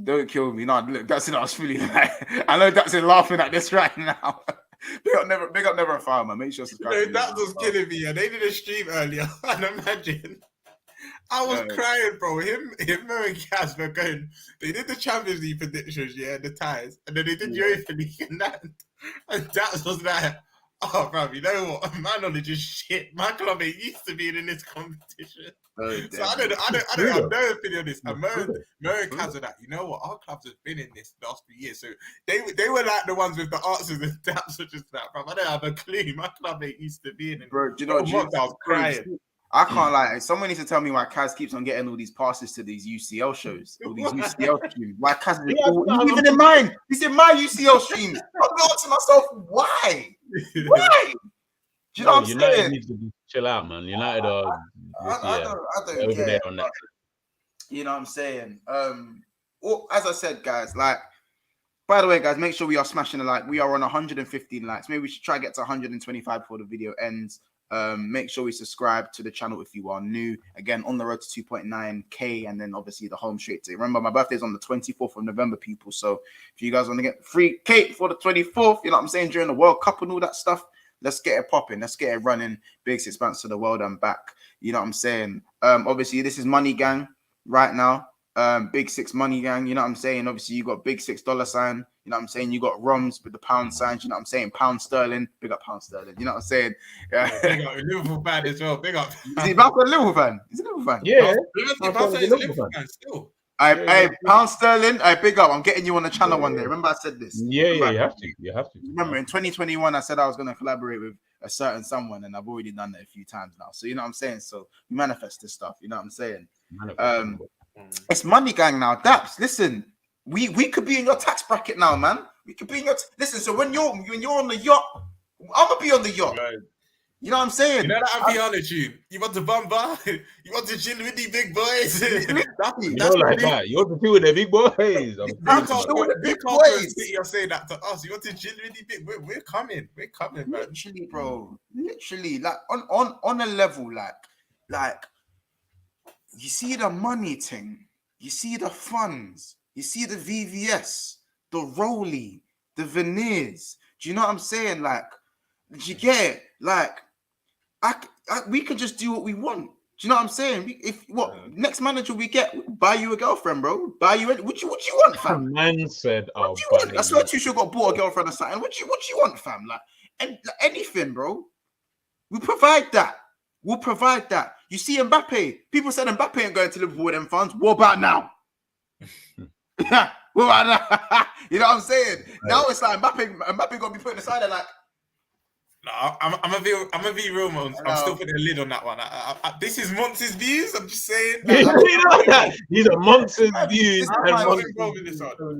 Don't kill me. No, look, that's it. I was feeling like I know that's it laughing at this right now. Big up never a file, man. Make sure to subscribe. That was killing me. And they did a stream earlier. And imagine, I was crying, bro. Him, Mo and Kaz were going. They did the Champions League predictions, the ties, and then they did Europa League and that. And that was like, oh, bro, you know what? My knowledge is shit. My club ain't used to being in this competition. So I don't have no opinion on this. And Mo and Kaz are that, you know what? Our clubs have been in this last few years. So they were like the ones with the answers and that such as that, bro. I don't have a clue. My club ain't used to being in. Bro, do you know what? I was crying. I can't lie. Someone needs to tell me why Kaz keeps on getting all these passes to these UCL shows, all these UCL streams. Why Kaz is he's even in mine? He's in my UCL streams. I'm going to myself, why? Why? Do you know what I'm United saying? needs to chill out, man. United are I don't over care, there on that. You know what I'm saying? As I said, guys, like, by the way, guys, make sure we are smashing the like. We are on 115 likes. Maybe we should try to get to 125 before the video ends. Make sure we subscribe to the channel if you are new. Again, on the road to 2.9k, and then obviously the home straight to. Remember, my birthday is on the 24th of November, people. So if you guys want to get free cake for the 24th, you know what I'm saying, during the World Cup and all that stuff, let's get it popping. Let's get it running. Bigsixbants to the world and back. You know what I'm saying? Obviously, this is Money Gang right now. Big Six Money Gang. You know what I'm saying? Obviously, you got Big $6 sign. You know what I'm saying? You got Roms with the pound signs. You know what I'm saying? Pound sterling. Big up pound sterling. You know what I'm saying? Yeah. Big up Liverpool fan as well. Big up. Is he back with a Liverpool fan? He's a Liverpool fan. Yeah. He's a Liverpool fan still. Hey, pound sterling. I big up. I'm getting you on the channel one day. Remember I said this? Yeah, you have to. You have to. Remember in 2021, I said I was going to collaborate with a certain someone, and I've already done that a few times now. So you know what I'm saying? So we manifest this stuff. You know what I'm saying? It's Money Gang now. Daps, listen, we could be in your tax bracket now, man. We could be in your listen. So when you're on the yacht, I'm gonna be on the yacht. Right. You know what I'm saying? You know that I'm be honest, you want to bumba, you want to chill with the big boys. That's like that. You want to chill with the big boys. Big boys. You're saying that to us. You want to chill with the big. We're coming. We're coming, man. Literally, bro. Literally, like on a level, like you see the money thing, you see the funds, you see the VVS, the Rolly, the veneers. Do you know what I'm saying? Like, did you get it? Like, we can just do what we want. Do you know what I'm saying? Next manager we get, buy you a girlfriend, bro. Buy you what you want, fam? Man said, what you want? I swear to you, she got bought a girlfriend or something. What you want, fam? Like anything, bro. We provide that. We'll provide that. You see Mbappe. People said Mbappe ain't going to Liverpool with them funds. What about now? What about now? You know what I'm saying? Now it's like Mbappe gonna be putting aside there like. No, I'm gonna be real, man. I'm still putting a lid on that one. This is Monts' views. I'm just saying. These are Monts' views.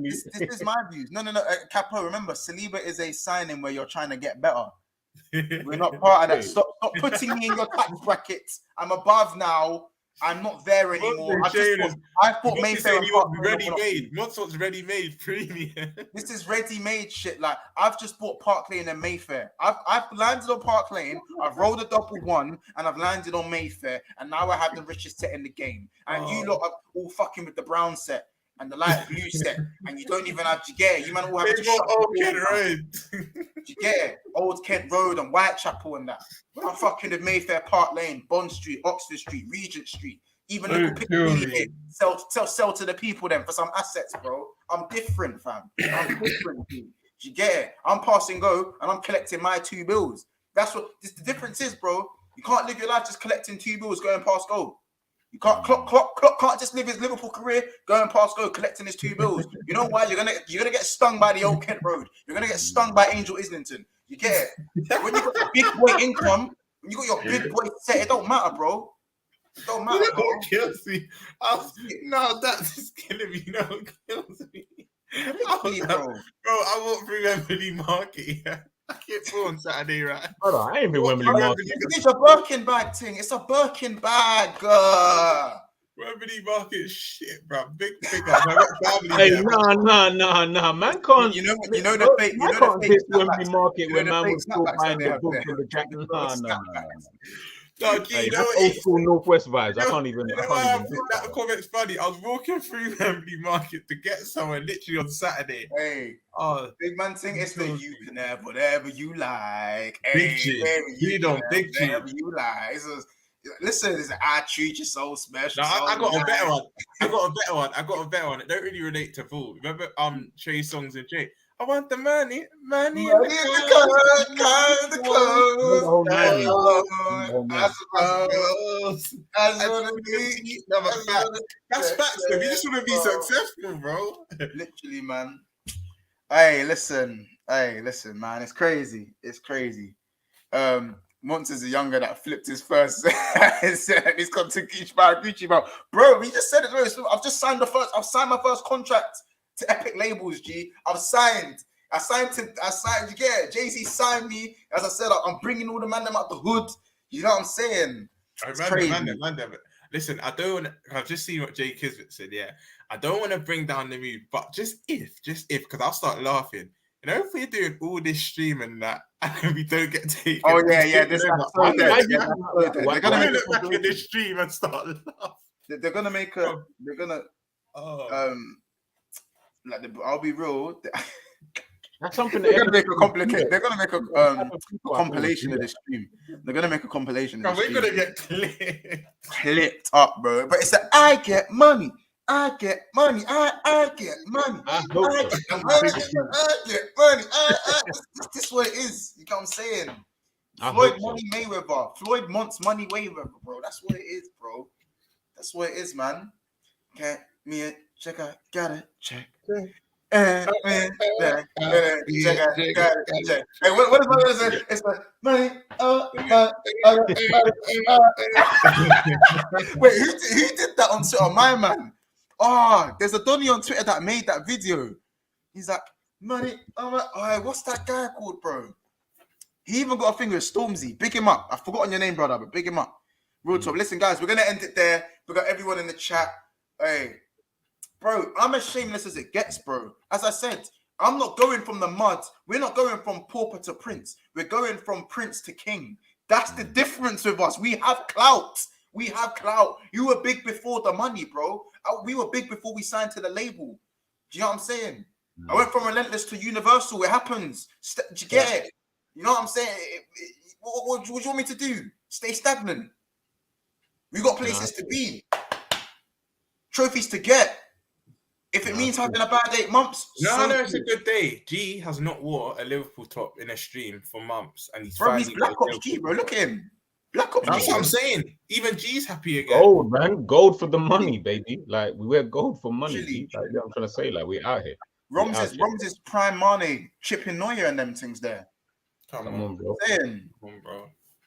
This is my views. No. Capo, remember, Saliba is a signing where you're trying to get better. We're not part of that. Stop putting me in your tax brackets. I'm above now. I'm not there anymore. I thought Mayfair was ready-made. What's ready-made premium? This is ready-made shit. Like, I've just bought Park Lane and Mayfair. I've landed on Park Lane. I've rolled a double one, and I've landed on Mayfair. And now I have the richest set in the game. And you lot are all fucking with the brown set and the light blue set, and you don't even have Jigare. You man all have Old Kent Road. Jigare, Old Kent Road and Whitechapel and that. I'm fucking with Mayfair, Park Lane, Bond Street, Oxford Street, Regent Street. Even little Piccadilly, sell to the people then for some assets, bro. I'm different, fam. I'm different, dude. You get it? I'm passing go and I'm collecting my 2 bills. That's what the difference is, bro. You can't live your life just collecting 2 bills going past go. You can't Klopp can't just live his Liverpool career going past go collecting his 2 bills. You know why? You're gonna get stung by the Old Kent Road. You're gonna get stung by Angel Islington. You get it? When you got the big boy income, when you got your big boy set, it don't matter, bro. It don't matter, bro. Kills me. No, that's just killing me. No, kills me. Bro, I walked through Emily Market. Yeah. I get full on Saturday, right? Brother, I ain't been Wembley Market. It's a Birkin bag thing. It's a Birkin bag. Wembley Market shit, bro. Big up. I got family Hey, there. nah. Man can't. You know the fake. You Man know can't the diss fake Wembley snapbacks. Market You when know the man fake was still snapbacks buying that they the have books there. from the jacket. The Nah. snapbacks. No, G, Hey, you know that's what? old school Northwest vibes. I can't even. You I know why I can't even. think that comment's funny? I was walking through Wembley Market to get somewhere literally on Saturday. Hey, Oh, big man thing. It's that you can have whatever you like. Big Hey, G. wherever you Read can on have Big G. whatever you like. Listen, I treat you so special. no, so I got a nice. better one. I got a better one. It don't really relate to food. Remember Trey songs and Trey. I want the money in Money in the the whole car, nine, I suppose. That's facts, though. We just want to be successful, bro. Literally, man. Hey, listen, man. It's crazy. Monsters a younger that flipped his first. He's come to Gucci, bro. We just said it. I've just signed I've signed my first contract to Epic Labels. G. I signed. You get it? Jay-Z signed me. As I said, I'm bringing all the man them out the hood. You know what I'm saying? It's crazy. Man, listen, I don't. I've just seen what Jay Kismet said. Yeah, I don't want to bring down the mood, but just if, because I'll start laughing. You know, if we're doing all this stream and that, and we don't get taken. Oh yeah. This episode, they're gonna look back in this stream and start laughing. They're gonna make a. They're gonna. I'll be real. That's something They're gonna make a complicated. They're gonna make a compilation of this stream. They're gonna make a compilation. We're gonna get clipped up, bro. But it's that I get money. I get money. I get money. I get money. This is what it is. You know what I'm saying? Floyd Money Mayweather. Floyd Monts Money Mayweather, bro. That's what it is, bro. That's what it is, man. Get me a check. I gotta check. Check. Hey, what is it? It's the money. Wait, who did that on Twitter? My man. Oh, there's a Donny on Twitter that made that video. He's like, money. What's that guy called, bro? He even got a thing with Stormzy. Big him up. I've forgotten your name, brother, but big him up. Real talk. Listen, guys, we're gonna end it there. We got everyone in the chat. Hey. Bro, I'm as shameless as it gets, bro. As I said, I'm not going from the mud. We're not going from pauper to prince. We're going from prince to king. That's the difference with us. We have clout. You were big before the money, bro. We were big before we signed to the label. Do you know what I'm saying? I went from Relentless to Universal. It happens. Do you get it? You know what I'm saying? What do you want me to do? Stay stagnant. We got places to be. Trophies to get. If it means having a bad 8 months, it's a good day. G has not wore a Liverpool top in a stream for months, and he's Black Ops G, bro. Look at him. Black Ops G. That's what I'm saying. Even G's happy again. Gold, man. Gold for the money, baby. Like, we wear gold for money. Like, you know what I'm trying to say? Like, we're out here. Rom's prime Mane, Chipping Neuer and them things there. Come on, bro.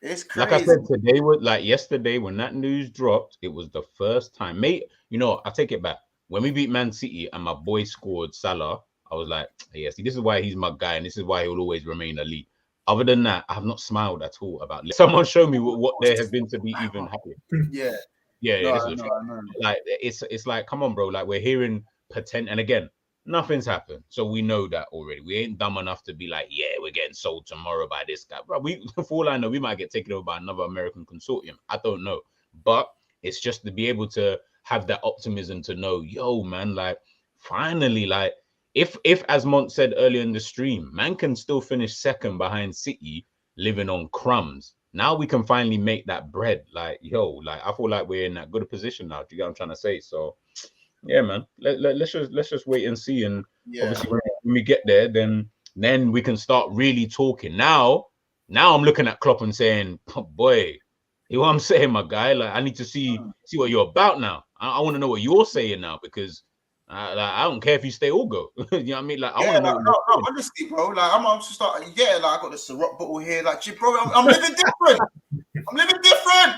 It's crazy. Like I said, yesterday when that news dropped, it was the first time. Mate, you know, I take it back. When we beat Man City and my boy scored Salah, I was like, hey, see, this is why he's my guy and this is why he will always remain elite. Other than that, I have not smiled at all about it. Someone show me what there has been to be even happy. Yeah. No. Like, it's like, come on, bro. Like, we're hearing and again, nothing's happened. So we know that already. We ain't dumb enough to be like, yeah, we're getting sold tomorrow by this guy. Bro, for all I know, we might get taken over by another American consortium. I don't know. But it's just to be able to have that optimism to know, yo, man, like, finally, like, if as Mont said earlier in the stream, man can still finish second behind City, living on crumbs. Now we can finally make that bread. Like, yo, like, I feel like we're in that good position now. Do you get what I'm trying to say? So, yeah, man, let's just wait and see. And obviously, when we get there, then we can start really talking. Now I'm looking at Klopp and saying, oh, boy. You know what I'm saying, my guy? Like, I need to see what you're about now. I want to know what you're saying now because I don't care if you stay or go. You know what I mean? Like, I want to know. No, honestly, bro. Like, I'm just starting. Yeah, like I got the Ciroc bottle here. Like, bro, I'm living different. I'm living different.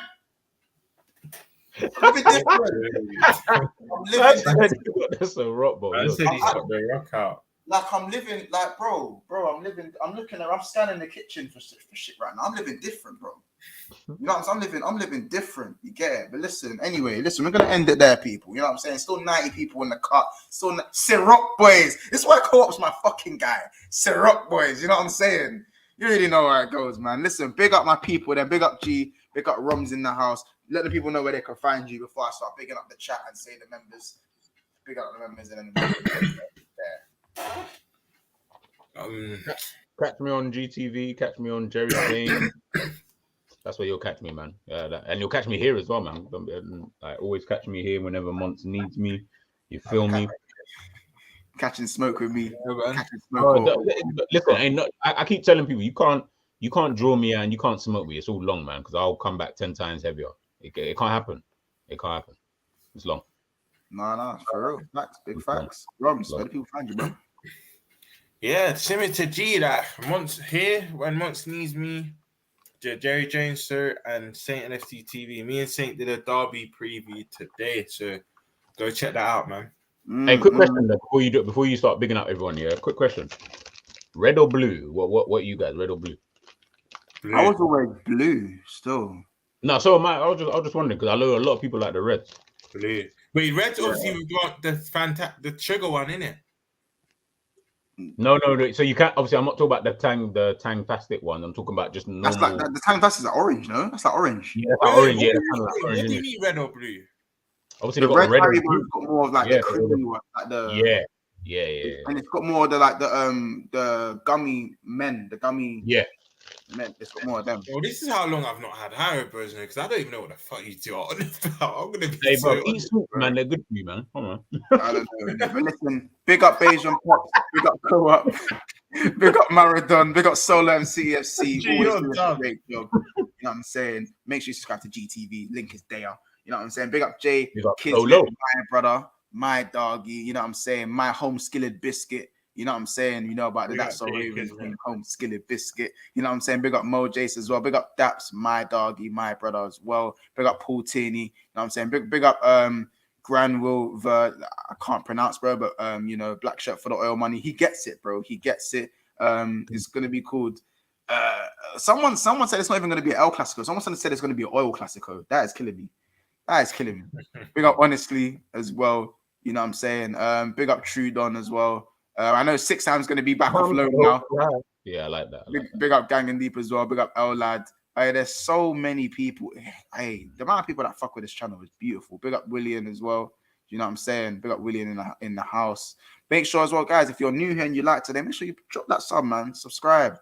That's a rock bottle. I said he's got the rock out. like I'm living, like bro, I'm living. I'm looking at. I'm scanning the kitchen for shit right now. I'm living different, bro. You know what I'm saying? I'm living different. You get it? But listen, we're gonna end it there, people. You know what I'm saying? Still 90 people in the cut. Still Ciroc boys. This is why Co-op's my fucking guy. Ciroc boys. You know what I'm saying? You already know how it goes, man. Listen, big up my people, then big up G, big up Roms in the house. Let the people know where they can find you before I start bigging up the chat and say the members. Big up the members and then Catch me on GTV, catch me on Jerry Kane. That's where you'll catch me, man. And you'll catch me here as well, man. I always catch me here whenever Monts needs me. You feel me? Catching smoke with me. Listen, I keep telling people you can't draw me and you can't smoke me. It's all long, man, because I'll come back 10 times heavier. It can't happen. It can't happen. It's long. No, for real. Facts, big facts. Roms, where do people find you, bro? Yeah, similar to G, like Monts here when Monts needs me. Jerry Jones, sir, and Saint NFT TV. Me and Saint did a derby preview today, so go check that out, man. Hey, quick question before you start bigging up everyone. Yeah, quick question: red or blue? What you guys? Red or blue? I was always blue still. No, so am I. I was just wondering because I know a lot of people like the reds. Blue. Wait, reds obviously we've got the sugar one, innit? No. So you can't. Obviously, I'm not talking about the Tang plastic one. I'm talking about just normal. That's like the Tang plastic is like orange, no? That's like orange. Yeah, that's like orange. Yeah, what do you mean red or blue? Obviously, the red Haribo's got more of like the creamy one, like the and it's got more of the gummy men, the gummy men. It's got more of them. Well, this is how long I've not had Haribo's because I don't even know what the fuck you two are on about. I'm gonna be eat soup, man. They're good for you, man. Come on. I don't know, but listen, big up Bayesian Pops, big up Co-op, big up Maradon, big up Solo MCFC. Always doing a great job. You know what I'm saying? Make sure you subscribe to GTV. Link is there. You know what I'm saying? Big up Jay, kids, my brother, my doggy. You know what I'm saying? My home skillet biscuit. You know what I'm saying? You know about That's So Ravens home skillet biscuit. You know what I'm saying? Big up Mo Jace as well. Big up Daps, my doggy, my brother as well. Big up Paul Tierney. You know what I'm saying? Big up Granville. I can't pronounce, bro, but black shirt for the oil money. He gets it, bro. He gets it. It's gonna be called. Someone said it's not even gonna be an El Clasico. Someone said it's gonna be an oil Clasico. That is killing me. Big up Honestly as well. You know what I'm saying? Big up Trudon as well. I know 6 times going to be back off loan now. Yeah, I like that. Big up Gang and Deep as well. Big up El Lad. There's so many people. Hey, the amount of people that fuck with this channel is beautiful. Big up William as well. You know what I'm saying? Big up William in the house. Make sure as well, guys, if you're new here and you like today, make sure you drop that sub, man. Subscribe.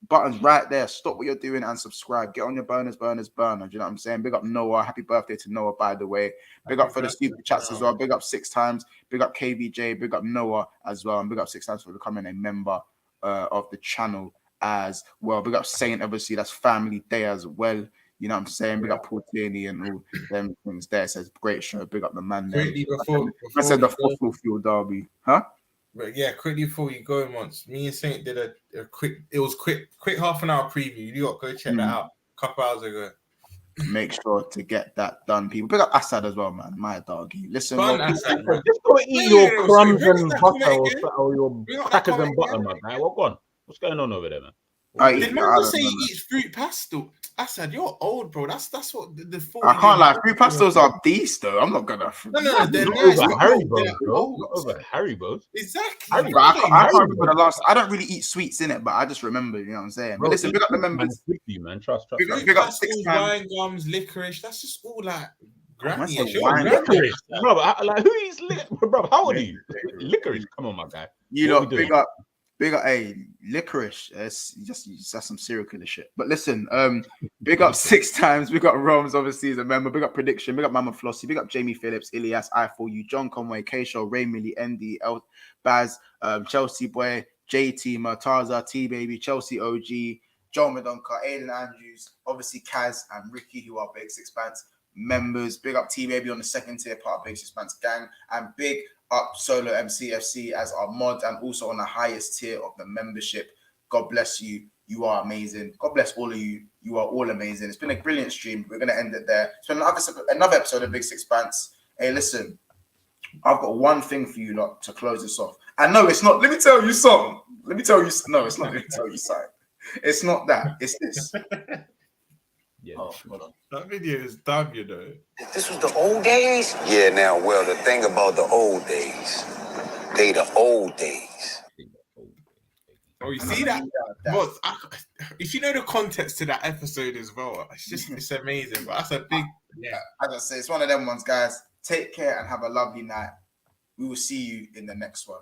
Buttons right there. Stop what you're doing and subscribe. Get on your burners. Do you know what I'm saying? Big up Noah. Happy birthday to Noah, by the way. Big up for the super chats as well. Big up 6 times. Big up KVJ. Big up Noah as well. And big up 6 times for becoming a member of the channel as well. Big up Saint, obviously. That's family day as well. You know what I'm saying? Big up Paul Tierney and all them things there. It says great show. Big up the man there. I said the fossil fuel derby. Huh? But yeah, quickly before you go, once me and Saint did a quick half an hour preview. You got to go check that out a couple hours ago. Make sure to get that done, people. Big up Assad as well, man. My doggy. Listen, just go eat your crumbs and butter or your crackers and butter, man. What's going on over there, man? Did man just say he eats fruit pastel? Assad, you're old, bro. That's what the I can't lie. Fruit pastels are decent, though. I'm not gonna. No, they're over Haribo. Exactly. I can't remember the last. I don't really eat sweets in it, but I just remember. You know what I'm saying? But listen, big up the members. Man, trust. Big up 6 times. Wine gums, licorice. That's just all like granny. Licorice, bro. Like who eats licorice, bro? How old are you? Licorice. Come on, my guy. You know, big up. Hey, licorice. That's some serial killer shit. But listen, big up 6 times. Big up Rome's obviously as a member. Big up Prediction. Big up Mama Flossie. Big up Jamie Phillips, Ilias, I4U, John Conway, K Show, Ray Millie, ND, El Baz, Chelsea Boy, JT, Martaza, T Baby, Chelsea OG, Joe Madonka, Aiden Andrews, obviously Kaz and Ricky, who are Bigsixbants members. Big up T Baby on the 2nd tier, part of Bigsixbants gang, and big up Solo MCFC as our mod and also on the highest tier of the membership. God bless you. You are amazing. God bless all of you. You are all amazing. It's been a brilliant stream. We're going to end it there. It's been another episode of Bigsixbants. Hey, listen, I've got one thing for you lot to close this off. I know it's not. Let me tell you something. No, it's not. Let me tell you something. It's not that. It's this. Yeah. Oh, hold on. That video is dumb, you know. This was the old days? Yeah, now, well, the thing about the old days, they the old days. Oh, you see that? But if you know the context to that episode as well, it's amazing. But that's a big, As I say, it's one of them ones, guys. Take care and have a lovely night. We will see you in the next one.